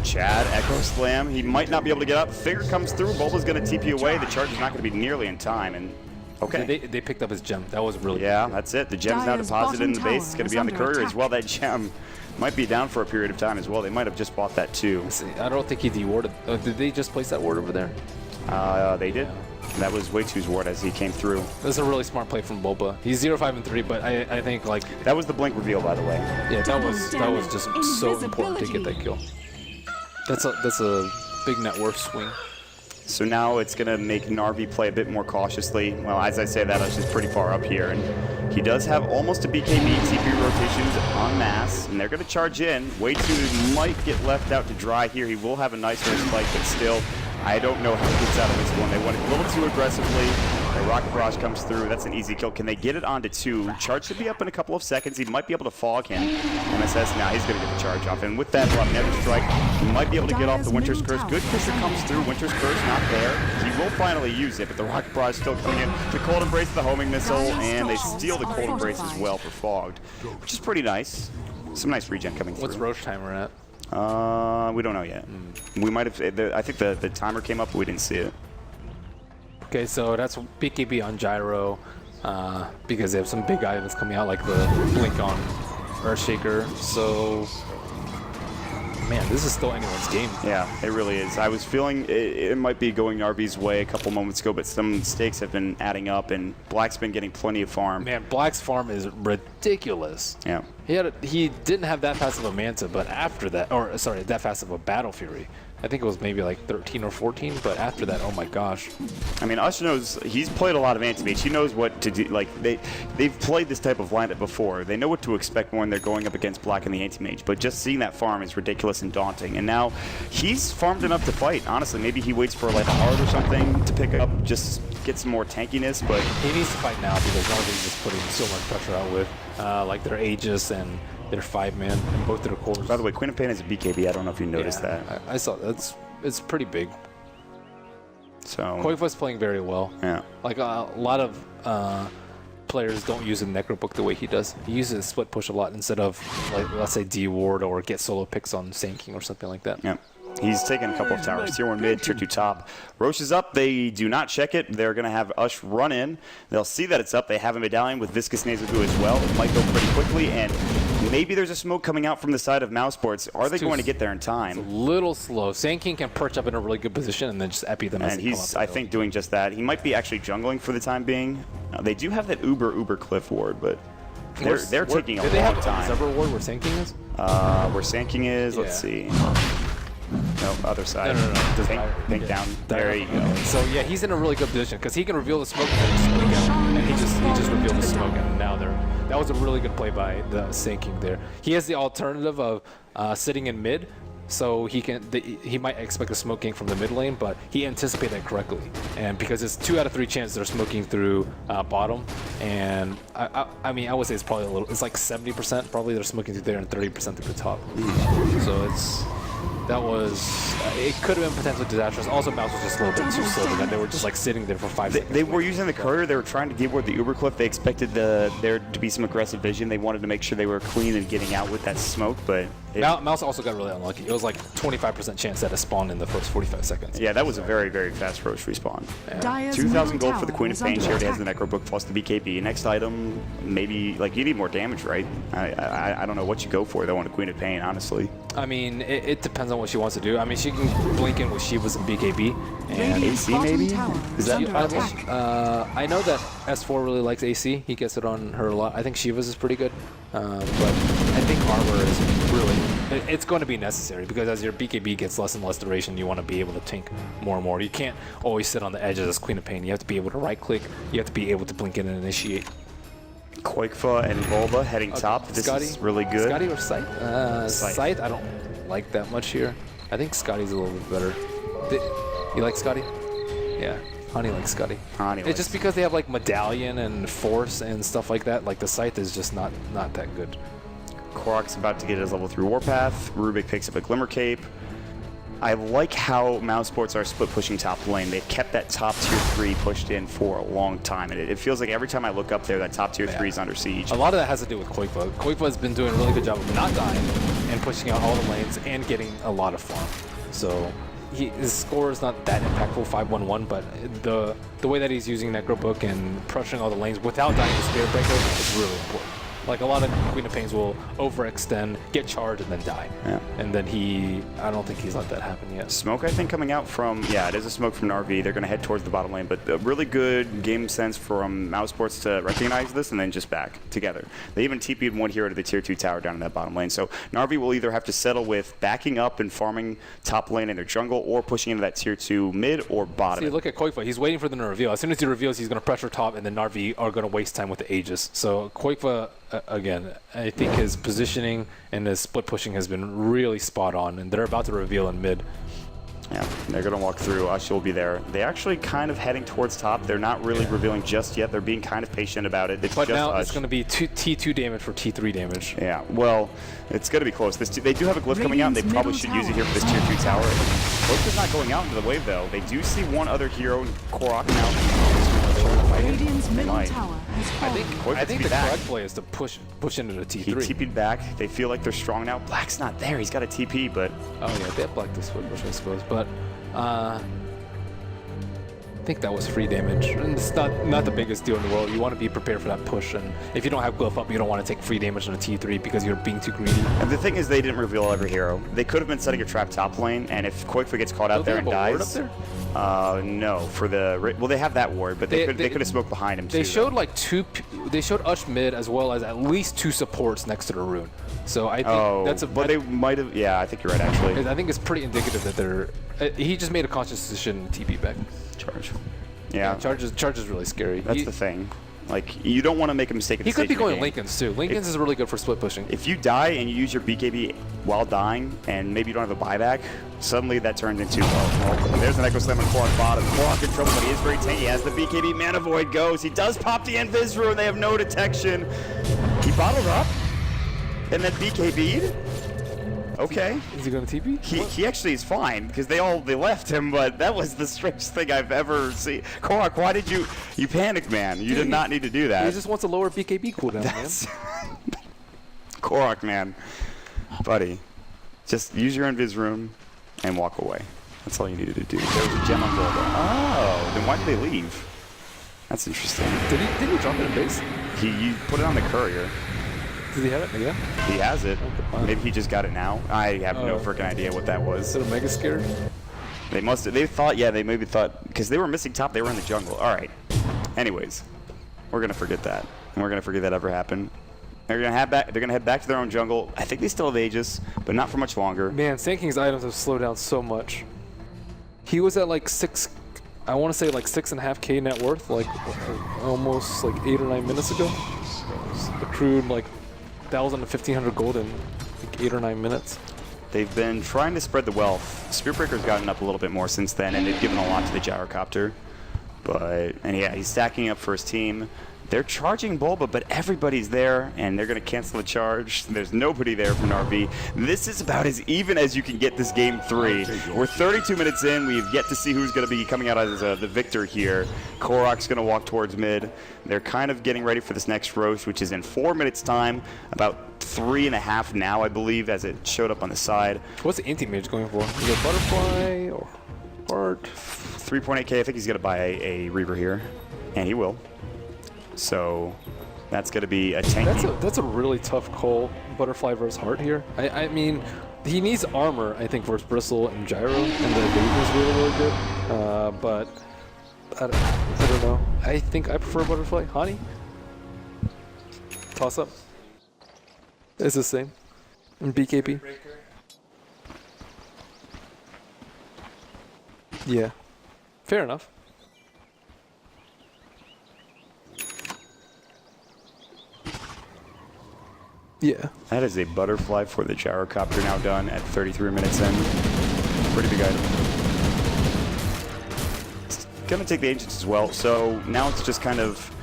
Chad, Echo Slam. He might not be able to get up. Figure comes through. Bulba's going to TP away. The charge is not going to be nearly in time. And okay. They picked up his gem. That was really good. Yeah, that's it. The gem's now deposited in the base. It's going to be on the courier as well. That gem might be down for a period of time as well. They might have just bought that too. I don't think he dewarded. Did they just place that ward over there? They did. That was Way2's ward as he came through. That's a really smart play from Bulba. He's 0-5 and 3, but I think like that was the blink reveal, by the way. Yeah, that was just so important to get that kill. That's a big net worth swing. So now it's going to make Na'Vi play a bit more cautiously. Well, as I say that, it's just pretty far up here. And he does have almost a BKB TP rotations en masse, and they're going to charge in. Way2 might get left out to dry here. He will have a nice first spike, but still, I don't know how he gets out of this one. They went a little too aggressively. The rocket barrage comes through. That's an easy kill. Can they get it onto 2? Charge should be up in a couple of seconds. He might be able to fog him. MSS, now he's going to get the charge off. And with that Nether Strike, he might be able to get off the Winter's Curse. Good Kisser comes through. Winter's Curse not there. He will finally use it, but the rocket barrage still coming in. The Cold Embrace, the homing missile, and they steal the Cold Embrace as well for fogged, which is pretty nice. Some nice regen coming through. What's Roche timer at? We don't know yet. We might have. I think the timer came up, but we didn't see it. Okay, so that's BKB on Gyro because they have some big items coming out, like the Blink on Earthshaker. So, man, this is still anyone's game. Yeah, it really is. I was feeling it might be going RV's way a couple moments ago, but some stakes have been adding up, and Black's been getting plenty of farm. Man, Black's farm is ridiculous. Yeah. He didn't have that fast of a Manta, but after that, or sorry, that fast of a Battle Fury. I think it was maybe like 13 or 14, but after that, oh my gosh. I mean, Ush knows, he's played a lot of anti-mage. He knows what to do. Like, they've played this type of lineup before. They know what to expect when they're going up against Black and the anti-mage, but just seeing that farm is ridiculous and daunting. And now, he's farmed enough to fight, honestly. Maybe he waits for like a hard or something to pick up, just get some more tankiness, but... He needs to fight now because Narvi's just putting so much pressure out with, like, their Aegis and their 5-man and both their cores. By the way, Queen of Pain is a BKB. I don't know if you noticed that. I saw that. It's pretty big. So Koifa's playing very well. Yeah. Like a lot of players don't use a Necrobook the way he does. He uses split push a lot instead of, like, let's say D-Ward or get solo picks on Sand King or something like that. Yeah. He's taken a couple of towers. Tier 1 mid, Tier 2 top. Roche is up. They do not check it. They're going to have Ush run in. They'll see that it's up. They have a medallion with Viscous Nasal Goo as well. It might go pretty quickly, and maybe there's a smoke coming out from the side of Mousesports. Are they going to get there in time? It's a little slow. Sand King can perch up in a really good position and then just epi them. And he's, I think, doing just that. He might be actually jungling for the time being. They do have that uber cliff ward, but they're taking a long time. Do they have a server ward where Sand King is? Where Sand King is, let's see. No, other side. No. Pink down. There you go. So yeah, he's in a really good position because he can reveal the smoke and he just revealed the smoke, and now that was a really good play by the Sand King there. He has the alternative of sitting in mid, so he might expect a smoke gank from the mid lane, but he anticipated it correctly. And because it's 2 out of 3 chances they're smoking through bottom, and I mean I would say it's probably it's like 70% probably they're smoking through there and 30% through the top. So it could have been potentially disastrous. Also, MOUZ was just a little bit too slow, and they were just like sitting there for 5 seconds. They were using the courier. They were trying to deal with the Uber Cliff. They expected there to be some aggressive vision. They wanted to make sure they were clean and getting out with that smoke, but... MOUZ also got really unlucky. It was like 25% chance that it spawned in the first 45 seconds. Yeah, that was a very, very fast Roche respawn. Yeah. 2,000 gold for the Queen of Pain. She already has the Necrobook plus the BKB. Next item, maybe, like, you need more damage, right? I don't know what you go for, though, on the Queen of Pain, honestly. I mean, it depends on what she wants to do. I mean, she can blink in with Shivas and BKB. And AC, maybe? Is that I know that S4 really likes AC. He gets it on her a lot. I think Shivas is pretty good. But I think armor is really... It's going to be necessary because as your BKB gets less and less duration, you want to be able to tank more and more. You can't always sit on the edges as Queen of Pain. You have to be able to right-click. You have to be able to blink in and initiate. Koikfa and Volba heading top. This is really good. Scotty or Scythe? Scythe, I don't like that much here. I think Scotty's a little bit better. You like Scotty? Yeah. Honey likes Scotty. It's just because they have like Medallion and Force and stuff like that. Like the Scythe is just not that good. Korok's about to get his level 3 Warpath. Rubik picks up a Glimmer Cape. I like how Mousesports are split pushing top lane. They've kept that top tier 3 pushed in for a long time, and it feels like every time I look up there, that top tier 3 is under siege. A lot of that has to do with Koifa. Koifa has been doing a really good job of not dying and pushing out all the lanes and getting a lot of farm. So his score is not that impactful, 5-1-1, but the way that he's using Necrobook and pressuring all the lanes without dying to Spirit Breaker is really important. Like a lot of Queen of Pains will overextend, get charged, and then die. Yeah. And then I don't think he's let that happen yet. Smoke, I think, coming out from, yeah, it is a smoke from RV. They're going to head towards the bottom lane, but a really good game sense from Mousesports to recognize this and then just back together. They even TP'd one hero to the tier 2 tower down in that bottom lane. So Narvi will either have to settle with backing up and farming top lane in their jungle or pushing into that tier 2 mid or bottom. See, look at Koifa. He's waiting for them to reveal. As soon as he reveals, he's going to pressure top, and then Narvi are going to waste time with the Aegis. So Koifa... again, I think his positioning and his split pushing has been really spot on, and they're about to reveal in mid. Yeah, they're going to walk through. Ush will be there. They're actually kind of heading towards top. They're not really revealing just yet. They're being kind of patient about it. It's but just now Ush. it's going to be T2 damage for T3 damage. Yeah, well, it's going to be close. They do have a glyph coming out, and they probably should use it here for this tier 2 tower. Glyph is not going out into the wave, though. They do see one other hero, Korok, now. Radiant's middle tower has fallen. I think the correct play is to push into the T3. He TP'd back. They feel like they're strong now. Black's not there. He's got a TP, but... Oh, yeah, they have Black this foot, which I suppose. But I think that was free damage. And it's not the biggest deal in the world. You want to be prepared for that push. And if you don't have Glyph up, you don't want to take free damage on a T3 because you're being too greedy. And the thing is, they didn't reveal every hero. They could have been setting a trap top lane, and if Quakefoot gets caught out there and dies... Ward up there? No, for the well, they have that ward, but they could have smoked behind him too. They showed like they showed Ush mid as well as at least 2 supports next to the rune. So I think that's a. But they might have. Yeah, I think you're right actually. I think it's pretty indicative that they're. He just made a conscious decision to TP back. Charge. Yeah. Charge is really scary. That's the thing. Like, you don't want to make a mistake. He could be going Linken's too. Linken's is really good for split pushing. If you die and you use your BKB while dying, and maybe you don't have a buyback, suddenly that turns into, well, there's an Echo Slam on Korok bottom. Korok in trouble, but he is very tanky. He has the BKB, Mana Void goes. He does pop the Invis Rune. They have no detection. He bottled up, and then BKB'd. Okay. Is he going to TP? He actually is fine because they left him, but that was the strangest thing I've ever seen. Korok, why did you panicked, man? You did not need to do that. He just wants a lower BKB cooldown, man. Korok, man. Buddy, just use your Invis Rune and walk away. That's all you needed to do. There was a gem on gold. Oh, then why did they leave? That's interesting. Did he drop it in base? He put it on the courier. Does he have it again? He has it. Maybe he just got it now. I have no freaking idea what that was. Is it a Mega Scare? They thought, yeah, they maybe thought, because they were missing top, they were in the jungle. All right. Anyways, we're going to forget that. And we're going to forget that ever happened. They're going to head back to their own jungle. I think they still have Aegis, but not for much longer. Man, Sand King's items have slowed down so much. He was at like 6, I want to say like 6.5K net worth, like almost like 8 or 9 minutes ago. Accrued like 1,000 to 1,500 gold in like 8 or 9 minutes. They've been trying to spread the wealth. Spearbreaker's gotten up a little bit more since then, and they've given a lot to the Gyrocopter. And yeah, he's stacking up for his team. They're charging Bulba, but everybody's there, and they're going to cancel the charge. There's nobody there from RV. This is about as even as you can get this game 3. We're 32 minutes in. We've yet to see who's going to be coming out as the victor here. Korok's going to walk towards mid. They're kind of getting ready for this next roast, which is in 4 minutes' time. About 3.5 now, I believe, as it showed up on the side. What's the anti-mage going for? Is it butterfly or heart? 3.8K. I think he's going to buy a Reaver here, and he will. So that's going to be a tanky. That's a really tough call, Butterfly versus Heart here. I mean, he needs armor, I think, versus Bristle and Gyro, and the Wave is really, really good. But I don't know. I think I prefer Butterfly. Hani? Toss up. It's the same. And BKB. Yeah. Fair enough. Yeah. That is a butterfly for the Gyrocopter now done at 33 minutes in. Pretty big item. It's going to take the Ancients as well, so now it's just kind of...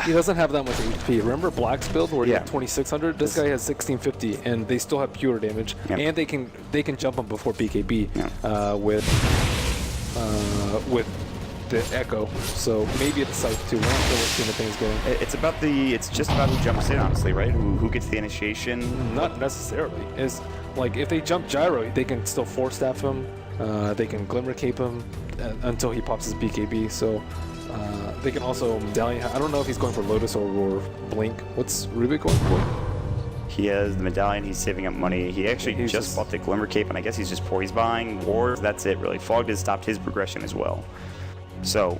He doesn't have that much HP. Remember Black's build where he had Yeah. 2600? This guy has 1650, and they still have pure damage, Yep. and they can jump him before BKB with the Echo. So maybe it's Scythe too. We're not sure what team the thing's going. It's just about who jumps in, honestly, right? Who gets the initiation? Not necessarily. It's like if they jump Gyro, they can still force staff him. They can Glimmer Cape him until he pops his BKB. So they can also Medallion. I don't know if he's going for Lotus or Blink. What's Rubik going for? He has the Medallion. He's saving up money. He actually just bought the Glimmer Cape, and I guess he's buying Wards. That's it, really. Fogged has stopped his progression as well. So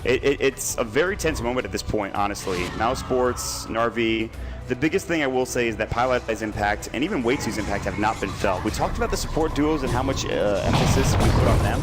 it's a very tense moment at this point, honestly. Mousesports, Narvi. The biggest thing I will say is that Pilot's impact and even Waitsu's impact have not been felt. We talked about the support duos and how much emphasis we put on them.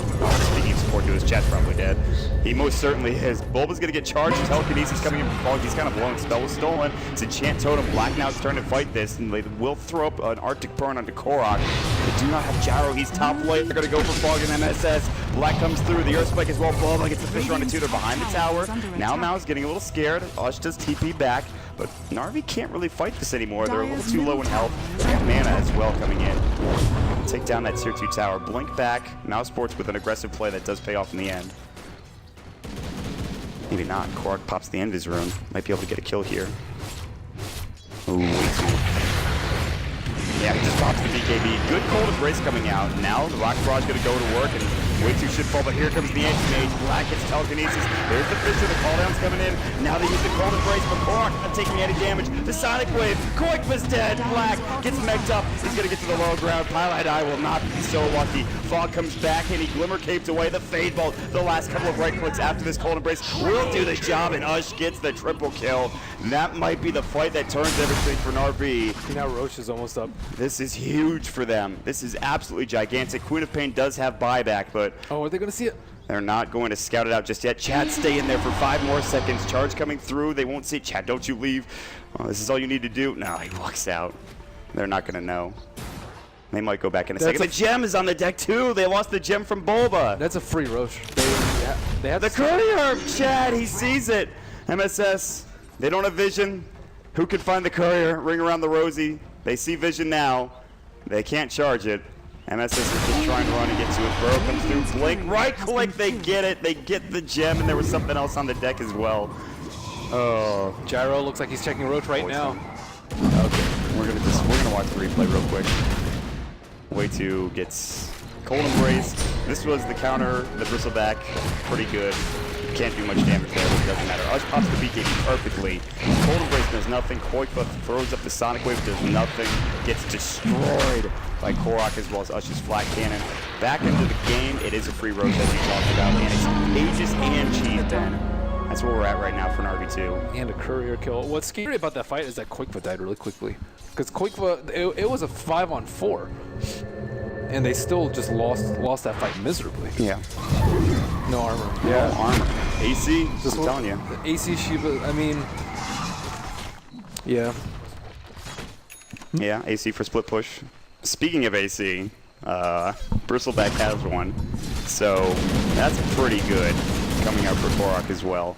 Speaking of support duos, Chad's probably dead. He most certainly is. Bulba's going to get charged. Telekinesis coming in from Fog. He's kind of blown. Spell was stolen. It's Enchant Totem. Black now's trying to fight this, and they will throw up an Arctic Burn onto Korok. They do not have Gyro. He's top lane. They're going to go for Fog and MSS. Black comes through. The Earth Spike as well. Boba gets the Fisher on the 2. They're behind the tower. Now MOUZ getting a little scared. Ush does TP back. But Na'Vi can't really fight this anymore. They're a little too low in health. They have mana as well coming in. Take down that tier 2 tower. Blink back. Mousesports with an aggressive play that does pay off in the end. Maybe not. Korok pops the Invis rune. Might be able to get a kill here. Ooh, yeah, he just pops the BKB. Good Cold Embrace coming out. Now the Rock Barrage going to go to work, and way too should fall, but here comes the Anti-Mage. Black gets telekinesis. There's the Fisher. The cooldown's coming in. Now they use the Cold Embrace, but Korok not taking any damage. The Sonic Wave. Koikva's dead. Black gets mech'd up. He's going to get to the low ground. Pilot Eye will not be so lucky. Fog comes back, and he Glimmer Caped away. The Fade Bolt. The last couple of right clicks after this Cold Embrace will do the job, and Ush gets the triple kill. That might be the fight that turns everything for NARV. Now Roche is almost up. This is huge for them. This is absolutely gigantic. Queen of Pain does have buyback, but oh, are they going to see it? they're not going to scout it out just yet. Chad, stay in there for 5 more seconds. Charge coming through. They won't see it. Chad, don't you leave. Oh, this is all you need to do. No, he walks out. They're not going to know. They might go back in a second. The gem is on the deck, too. They lost the gem from Bulba. That's a free Roche. They have the courier. Chad, he sees it. MSS, they don't have vision. Who can find the courier? Ring around the rosy. They see vision now. They can't charge it. MSS is just trying to run and get to it. Burrow comes through. Blink. Right click. They get it. They get the gem, and there was something else on the deck as well. Oh. Gyro looks like he's checking Roach right now. Okay. We're gonna watch the replay real quick. Way 2 gets Cold Embrace. This was the counter, the Bristleback. Pretty good. Can't do much damage there, but it doesn't matter. Ush pops the BKB perfectly. Cold Embrace does nothing. Koikva throws up the Sonic Wave, does nothing. Gets destroyed by Korok as well as Ush's Flat Cannon. Back into the game, it is a free Roach as you talked about, and it's Aegis and Cheese Den. That's where we're at right now for an RV2. And a courier kill. What's scary about that fight is that Koikva died really quickly. Because Koikva, it was a 5-on-4. And they still just lost that fight miserably. Yeah. No armor. Yeah, no armor. AC, just telling you. AC Shiva, I mean, yeah. Yeah, AC for split push. Speaking of AC, Bristleback has one. So that's pretty good coming out for Korok as well.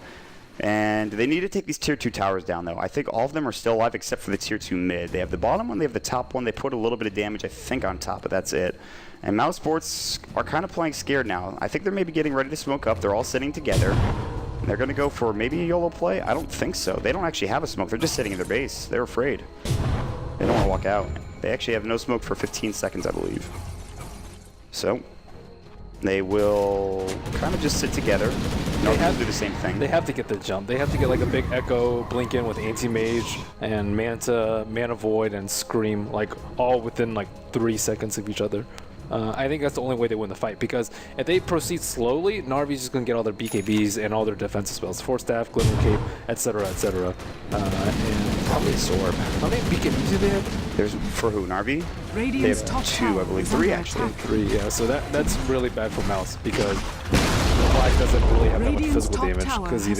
And they need to take these tier 2 towers down, though. I think all of them are still alive except for the tier 2 mid. They have the bottom one, they have the top one. They put a little bit of damage, I think, on top, but that's it. And Mousesports are kind of playing scared now. I think they're maybe getting ready to smoke up. They're all sitting together. They're going to go for maybe a YOLO play? I don't think so. They don't actually have a smoke. They're just sitting in their base. They're afraid. They don't want to walk out. They actually have no smoke for 15 seconds, I believe. So they will kind of just sit together. No, they have to do the same thing. They have to get the jump. They have to get like a big Echo, blink in with Anti-Mage, and Manta, Mana Void, and Scream, like all within like 3 seconds of each other. I think that's the only way they win the fight, because if they proceed slowly, Narvi's just going to get all their BKBs and all their defensive spells. Force Staff, Glimmer Cape, etc., etc. And probably Absorb. How many BKBs do they have? There's, for who, Narvi? They have 2, I believe. 3, actually. 3, yeah. So that's really bad for MOUZ, because Black doesn't really have that much physical damage, because he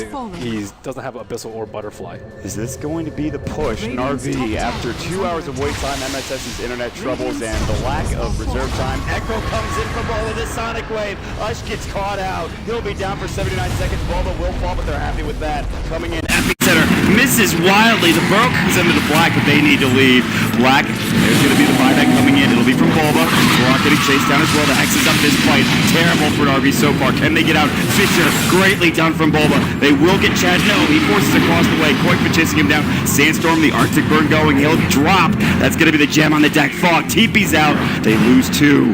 doesn't have Abyssal or Butterfly. Is this going to be the push? Narvi, after 2 hours of wait time, MSS's internet troubles, and the lack of reserve time. Echo comes in from Bulba, the Sonic Wave. Ush gets caught out. He'll be down for 79 seconds. Bulba will fall, but they're happy with that. Coming in, Epicenter misses wildly. The Burrow comes into the Black, but they need to leave. Black, there's going to be the buyback coming in. It'll be from Bulba. Korok getting chased down as well. The Hex is up this fight. Terrible for Narvi so far. Can they get out? Fisher, greatly done from Bulba. They will get Chad. No, he forces across the way. Koikva chasing him down. Sandstorm, the Arctic Burn going. He'll drop. That's going to be the gem on the deck. Fog, TP's out. They lose 2.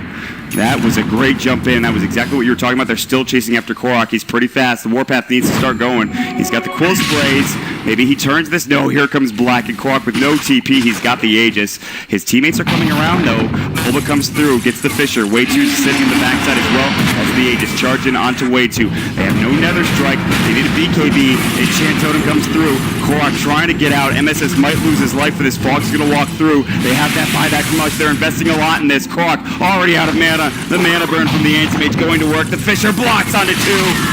That was a great jump in. That was exactly what you were talking about. They're still chasing after Korok. He's pretty fast. The Warpath needs to start going. He's got the Quill Sprays. Maybe he turns this. No, here comes Black, and Korok with no TP. He's got the Aegis. His teammates are coming around, though. Bulba comes through, gets the Fisher. Way 2's sitting in the backside as well. That's the Aegis charging onto Way 2. They have no Nether Strike. They need a BKB. Enchant comes through. Korok trying to get out. MSS might lose his life for this. Fog's going to walk through. They have that buyback from us. They're investing a lot in this. Korok already out of mana. The mana burn from the Anti-Mage going to work. The Fisher blocks onto 2.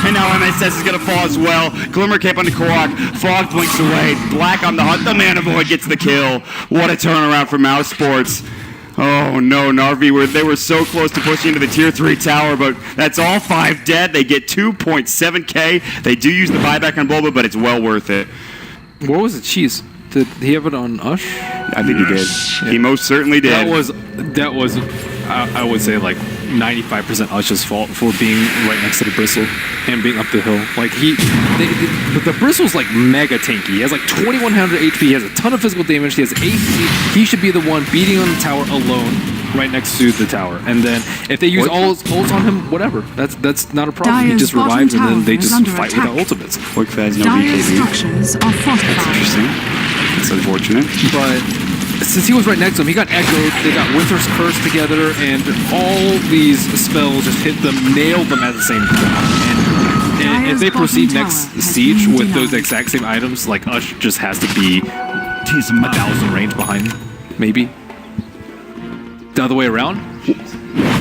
And now MSS is going to fall as well. Glimmer Cape onto Korok. Fog blinks away. Black on the hunt. The Mana Void gets the kill. What a turnaround for Mousesports. Oh no, Narvi, they were so close to pushing into the tier 3 tower, but that's all 5 dead. They get 2.7k. They do use the buyback on Bulba, but it's well worth it. What was the cheese? Did he have it on Ush? I think he did. Yeah. He most certainly did. That was I would say like 95% Ush's fault for being right next to the Bristle and being up the hill. Like the Bristle's like mega tanky. He has like 2100 HP. He has a ton of physical damage. He has AC. He should be the one beating on the tower alone, right next to the tower. And then if they use all his ults on him, whatever. That's not a problem. He just revives and then they just fight without ultimates. Quick has no Dire's BKB. structures are fortified. That's interesting. That's unfortunate. But since he was right next to him, he got echoed. They got Winter's Curse together, and all these spells just hit them, nailed them at the same time. And if they proceed next siege with those exact same items, like Ush just has to be 1,000 range behind him, maybe. The other way around?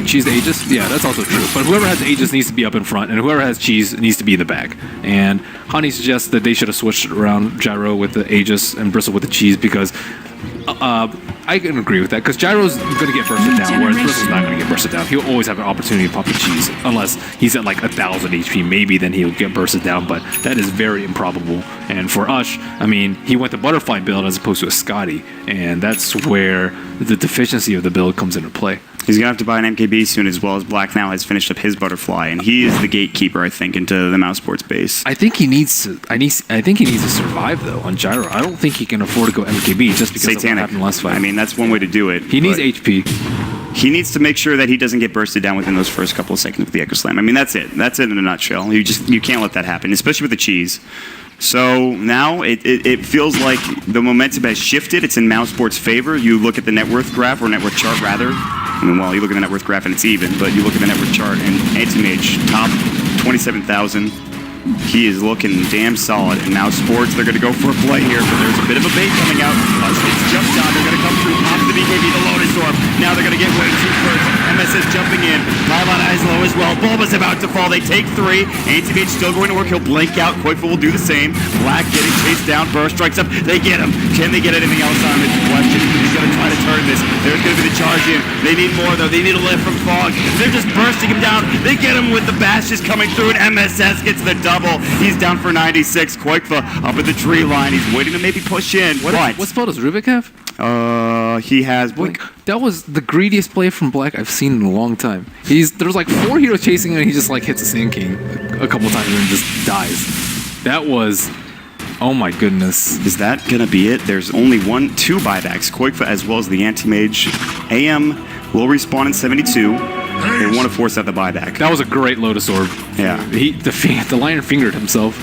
Cheese the Aegis? Yeah, that's also true. But whoever has Aegis needs to be up in front, and whoever has Cheese needs to be in the back. And Honey suggests that they should have switched around Gyro with the Aegis and Bristle with the Cheese because I can agree with that, because Gyro's going to get bursted down, whereas Bristle's not going to get bursted down. He'll always have an opportunity to pop the Cheese, unless he's at like 1,000 HP. Maybe then he'll get bursted down, but that is very improbable. And for Ush, I mean, he went the Butterfly build as opposed to a Scotty, and that's where the deficiency of the build comes into play. He's going to have to buy an MKB soon, as well as Black now has finished up his Butterfly, and he is the gatekeeper, I think, into the Mousesports base. I think he needs to. I think he needs to survive though on Gyro. I don't think he can afford to go MKB just because of what happened last fight. I mean, that's one way to do it. He needs HP. He needs to make sure that he doesn't get bursted down within those first couple of seconds with the Echo Slam. I mean, that's it. That's it in a nutshell. You can't let that happen, especially with the Cheese. So now it feels like the momentum has shifted. It's in Mousesports' favor. You look at the net worth graph, or net worth chart rather. I mean, well, you look at the net worth graph and it's even, but you look at the net worth chart and Anti-Mage, top 27,000. He is looking damn solid. And Mousesports, they're going to go for a play here, but there's a bit of a bait coming out. It's jumped on. They're going to come through, pop the BKB, the Lotus Orb. Now they're going to get way too first. MSS jumping in. Pylon Eyes low as well. Bulba's about to fall. They take 3. Anti-Mage still going to work. He'll blink out. Koifa will do the same. Black getting chased down. Burst strikes up. They get him. Can they get anything else on him? It's a question. He's going to try to turn this. There's going to be the charge in. They need more, though. They need a lift from Fog. They're just bursting him down. They get him with the bashes coming through, and MSS gets the double. He's down for 96. Koifa up at the tree line. He's waiting to maybe push in. What spell does Rubik have? He has Blink. That was the greediest play from Black I've seen in a long time. There's like 4 heroes chasing him, and he just like hits a Sand King a couple times and then just dies. That was, oh my goodness. Is that gonna be it? There's only 2 buybacks. Koifa as well as the Anti-Mage. AM will respawn in 72. They want to force out the buyback. That was a great Lotus Orb. Yeah. The Lion fingered himself.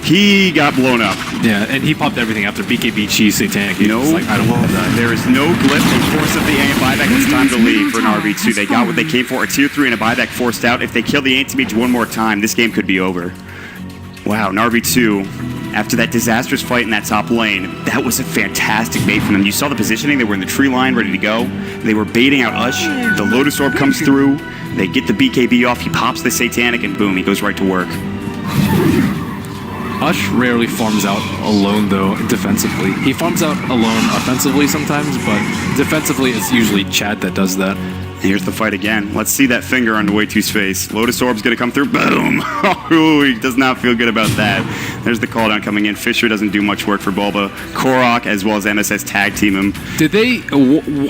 He got blown up. Yeah, and he popped everything after BKB, Cheese, Satanic. No, like, I don't want that. There is no glitch. They force up the AM buyback. It's time to leave for an RB2. They got what they came for. A tier 3 and a buyback forced out. If they kill the Anti-Mage one more time, this game could be over. Wow, an RB2. After that disastrous fight in that top lane, that was a fantastic bait from them. You saw the positioning. They were in the tree line, ready to go. They were baiting out Ush. The Lotus Orb comes through. They get the BKB off. He pops the Satanic, and boom, he goes right to work. Ush rarely farms out alone, though, defensively. He farms out alone offensively sometimes, but defensively, it's usually Chad that does that. Here's the fight again. Let's see that finger on Way2's face. Lotus Orb's gonna come through. Boom! Oh, he does not feel good about that. There's the call down coming in. Fisher doesn't do much work for Bulba. Korok as well as MSS tag team him. Did they?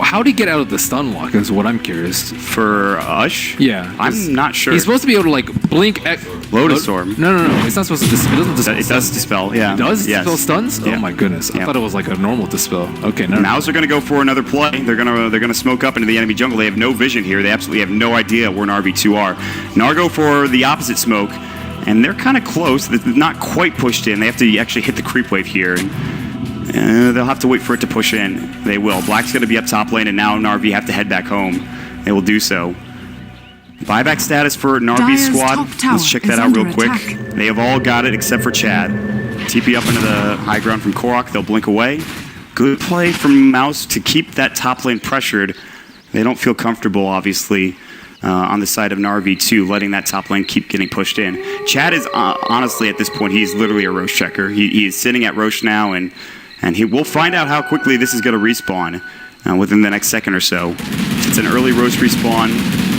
How'd he get out of the stun lock? Is what I'm curious. For Ush? Yeah. I'm not sure. He's supposed to be able to like blink. Lotus Orb. No. It's not supposed to dispel. It doesn't dispel. It does dispel. Yeah. It does yes. dispel stuns. Yeah. Oh my goodness! I thought it was like a normal dispel. Okay. No. MOUZ are gonna go for another play. They're gonna smoke up into the enemy jungle. They have no vision here. They absolutely have no idea where an RB2 are. NAR go for the opposite smoke, and they're kind of close. They're not quite pushed in. They have to actually hit the creep wave here. And they'll have to wait for it to push in. They will. Black's going to be up top lane, and now Narvi have to head back home. They will do so. Buyback status for Narvi's squad. Let's check that out real quick. They have all got it except for Chad. TP up into the high ground from Korok. They'll blink away. Good play from MOUZ to keep that top lane pressured. They don't feel comfortable, obviously, on the side of Narvi too, letting that top lane keep getting pushed in. Chad is, honestly, at this point, he's literally a Roche checker. He is sitting at Roche now, and we'll find out how quickly this is going to respawn. within the next second or so. It's an early roast respawn.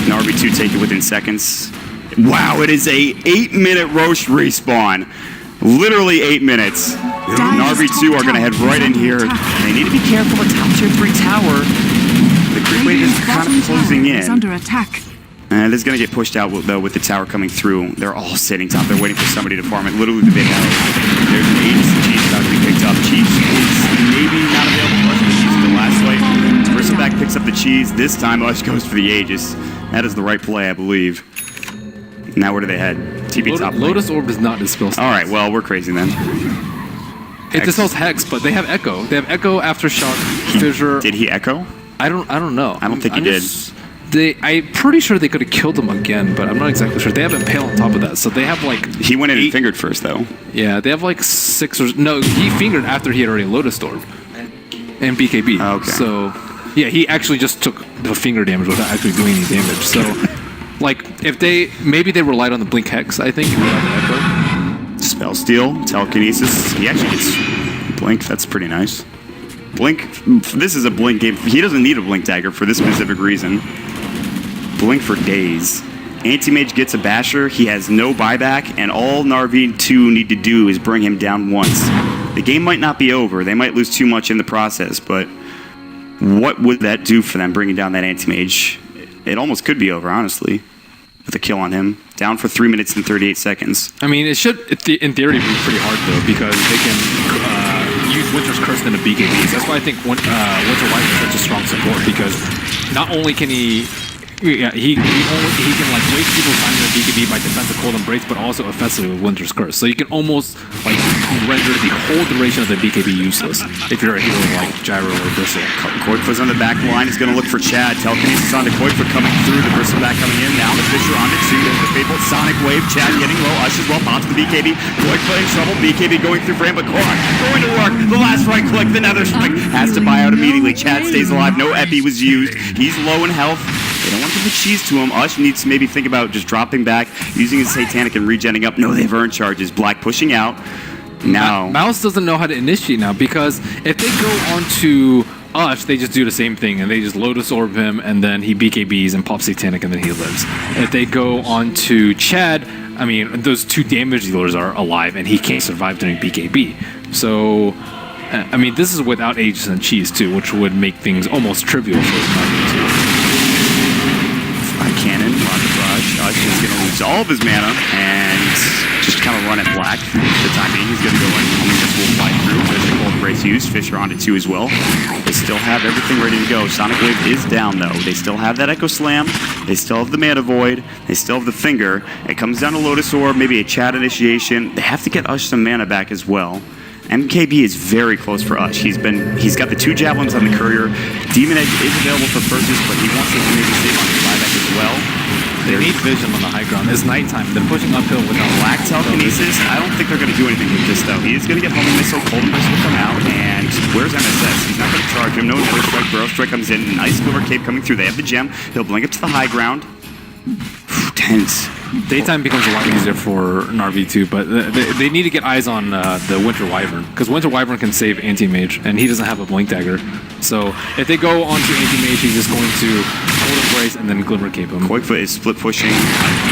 NAR2 take it within seconds. Wow, it is a 8-minute roast respawn. Literally 8 minutes. NAR2 are going to head right in here. They need to be careful. The top tier 3 tower. The creep wave is kind of closing in. Under attack. And it's going to get pushed out, though, with the tower coming through. They're all sitting top. They're waiting for somebody to farm it. Literally the big house. There's an Aegis and Chiefs about to be picked up. Chiefs is maybe not available. Ush, but Chiefs the last light. Bristleback picks up the cheese. This time, Ush goes for the Aegis. That is the right play, I believe. Now where do they head? TP top lane. Lotus Orb does not dispel All right, well, we're crazy then. It dispels Hex, but they have Echo. They have Echo, Aftershock, Fissure. Did he echo? I don't know. I don't think he did. I'm pretty sure they could have killed him again, but I'm not exactly sure. They have Impale on top of that, so they have like... He went in and fingered first, though. Yeah, they have like 6 or... No, he fingered after he had already Lotus Orb. And BKB. Okay. So, yeah, he actually just took the finger damage without actually doing any damage. So, like, if they... Maybe they relied on the Blink Hex, I think, without the Echo. Spell Steal, Telekinesis. He actually gets Blink. That's pretty nice. Blink, this is a Blink game. He doesn't need a Blink Dagger for this specific reason. Blink for days. Anti-Mage gets a Basher. He has no buyback, and all NAR2 need to do is bring him down once. The game might not be over. They might lose too much in the process, but what would that do for them, bringing down that Anti-Mage? It almost could be over, honestly, with a kill on him. Down for 3 minutes and 38 seconds. I mean, it should, in theory, be pretty hard, though, because they can use Winter's Curse into BKBs. That's why I think Winter White is such a strong support, because not only can he... Yeah, he can like waste people's time in the BKB by defensive cold embrace, but also offensively with Winter's Curse. So you can almost like render the whole duration of the BKB useless if you're a hero like Gyro or Bristle. Koikfa's on the back line. He's going to look for Chad. Telekinesis on to Koikfa coming through. The Bristleback coming in. Now the Fisher on to 2. There's the fabled Sonic Wave. Chad getting low. Ush as well. Pops the BKB. Koikfa in trouble. BKB going through frame, but Korak going to work. The last right click. The Nether Strike has to buy out immediately. Chad stays alive. No epi was used. He's low in health. They don't want to give the cheese to him. Ush needs to maybe think about just dropping back, using his Satanic and regenning up. No, they have earned charges. Black pushing out. Now. MOUZ doesn't know how to initiate now, because if they go onto Ush, they just do the same thing, and they just Lotus Orb him, and then he BKBs and pops Satanic, and then he lives. If they go onto Chad, I mean, those 2 damage dealers are alive, and he can't survive during BKB. So, I mean, this is without Aegis and Cheese, too, which would make things almost trivial for NAR2. Cannon, Rocket Rush. Ush is going to lose all of his mana and just kind of run it black. The time being, he's going to go in. Only this will fly through. There's the Cold Embrace used. Fisher onto 2 as well. They still have everything ready to go. Sonic Wave is down, though. They still have that Echo Slam. They still have the Mana Void. They still have the Finger. It comes down to Lotus Orb, maybe a Chat initiation. They have to get Ush some mana back as well. MKB is very close for Ush. He's got the 2 Javelins on the Courier. Demon Edge is available for purchase, but he wants to maybe save on his buyback as well. They need vision on the high ground. It's nighttime. They're pushing uphill without Black Telekinesis. I don't think they're going to do anything with this, though. He is going to get Homing Missile. Cold Embrace will come out. And where's MSS? He's not going to charge him. No Nether Strike. Burrow Strike comes in. Nice Glimmer Cape coming through. They have the gem. He'll blink up to the high ground. Tense. Daytime becomes a lot easier for NAR2, but they need to get eyes on the Winter Wyvern, because Winter Wyvern can save Anti-Mage, and he doesn't have a Blink Dagger. So if they go onto Anti-Mage, he's just going to Cold Embrace and then Glimmer Cape him. Koikfa is split pushing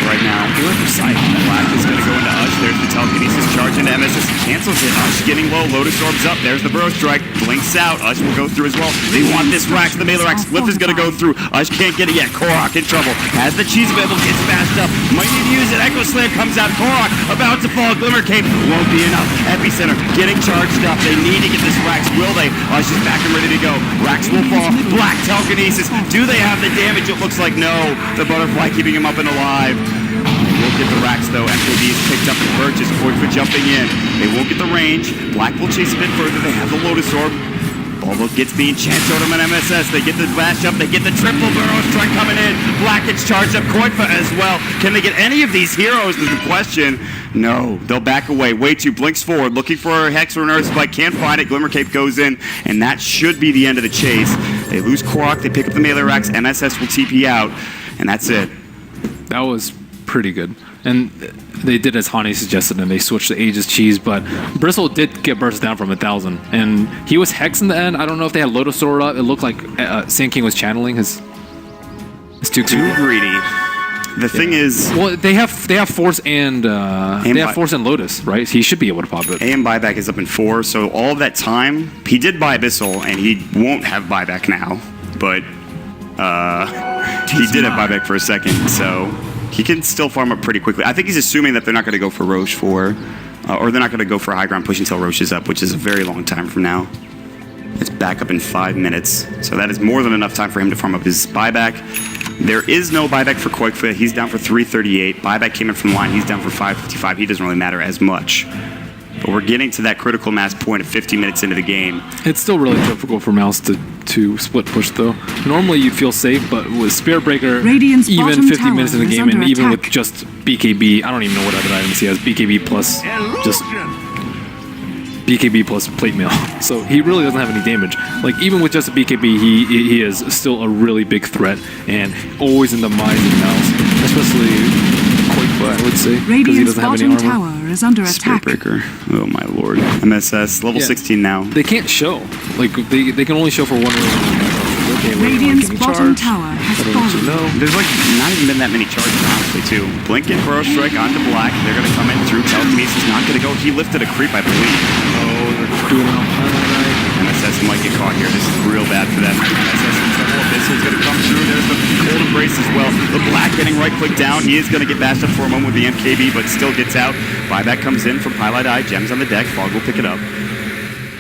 right now. He went for sight. Black is going to go into Ush. There's the Telekinesis charge into MSS. He cancels it. Ush getting low. Lotus Orb's up. There's the Burrow Strike. Blinks out. Ush will go through as well. They want this Rax. The Mailer Rax. Flip is going to go through. Ush can't get it yet. Korok in trouble. Has the cheese available. Gets bashed up. Might need to use it. Echo Slam comes out. Korok about to fall. Glimmer Cape won't be enough. Epicenter getting charged up. They need to get this Rax. Will they? Ush is back and ready to go. Rax will fall. Black Telekinesis. Do they have the damage? It looks like no. The Butterfly keeping him up and alive. They will get the Rax, though. MKB is picked up and purchased. Koikfa jumping in. They won't get the range. Black will chase a bit further. They have the Lotus Orb. Bulbo gets the Enchant Totem on MSS. They get the bash up. They get the triple Burrow Strike coming in. Black gets charged up. Koikfa as well. Can they get any of these heroes is the question. No. They'll back away. Way too. Blinks forward. Looking for a Hex or an Earth Spike. Can't find it. Glimmer Cape goes in. And that should be the end of the chase. They lose Korok. They pick up the Melee Rax. MSS will TP out. And that's it. That was pretty good. And they did as Hani suggested, and they switched to Aegis Cheese, but Bristle did get burst down from 1,000. And he was Hex in the end. I don't know if they had Lotus Sword up. It looked like Sand King was channeling his too greedy. The thing is, well, they have Force and Force and Lotus, right? He should be able to pop it. AM buyback is up in 4, so all of that time he did buy Abyssal, and he won't have buyback now, but he did have buyback for a second, so he can still farm up pretty quickly. I think he's assuming that they're not going to go for Roche or they're not going to go for high ground push until Roche is up, which is a very long time from now. It's back up in 5 minutes, so that is more than enough time for him to farm up his buyback. There is no buyback for Quakefoot. He's down for 338. Buyback came in from line. He's down for 555. He doesn't really matter as much. But we're getting to that critical mass point of 50 minutes into the game. It's still really difficult for MOUZ to split push, though. Normally you'd feel safe, but with Spirit Breaker, Radiant's even 50 tower minutes in the is game, and under even attack. with just BKB, I don't even know what other items he has. BKB plus just BKB plus plate mail. So he really doesn't have any damage. Like, even with just a BKB, he is still a really big threat, and always in the minds of MOUZ, especially Quakefoot, I would say, because he Radiant's doesn't have any bottom armor. tower is under Spirit attack. Breaker. Oh my lord. MSS, level Yeah. 16 now. They can't show. Like, they can only show for one way. Okay, Radiant's bottom tower has fallen. No. There's like not even been that many charges, honestly, too. Blink and Burrow Strike onto Black. They're going to come in through. Telekinesis not going to go. He lifted a creep, I believe. Oh, they're doing it on highlight. MSS might get caught here. This is real bad for them. MSS in trouble. Abyssal is going to come through. There's the Cold Embrace as well. The Black getting right click down. He is going to get bashed up for a moment with the MKB, but still gets out. Buyback comes in from Highlight Eye. Gems on the deck. Fog will pick it up.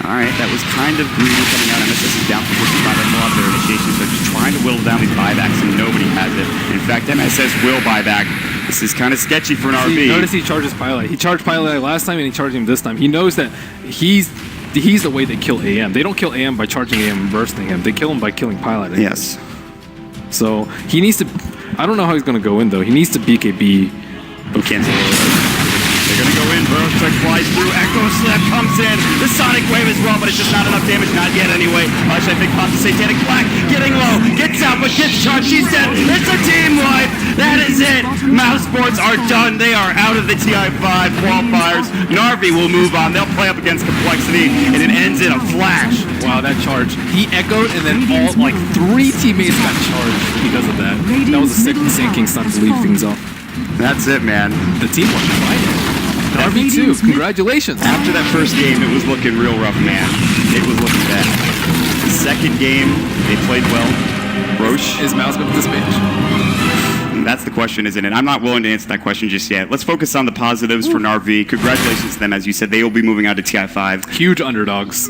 All right, that was kind of greedy coming out. MSS is down for 55. That's a lot of their initiations. They're just trying to whittle down these buybacks, and nobody has it. In fact, MSS will buy back. This is kind of sketchy for an RB. Notice he charges Pilot. He charged Pilot last time, and he charged him this time. He knows that he's the way they kill AM. They don't kill AM by charging AM and bursting him. They kill him by killing Pilot. Yes. So he needs to. I don't know how he's going to go in, though. He needs to BKB. Cancel. They're going to go in. Burrow Strike flies through. Echo Slap comes in. The Sonic Wave as well, but it's just not enough damage. Not yet, anyway. Hush, I think, pops the Satanic Black. Getting low. Gets out, but gets charged. She's dead. It's a team wipe. That is it. Mousesports are done. They are out of the TI5 qualifiers. Narvi will move on. They'll play up against Complexity, and it ends in a flash. Wow, that charge. He echoed, and then all, like, 3 teammates got charged because of that. That was a sick sinking stunt to leave things off. That's it, man. The team won the fight. RB2, congratulations. After that first game, it was looking real rough, man. It was looking bad. The second game, they played well. Roche. Is MOUZ going to dispatch? That's the question, isn't it? I'm not willing to answer that question just yet. Let's focus on the positives for NARV. Congratulations to them. As you said, they will be moving on to TI5. Huge underdogs.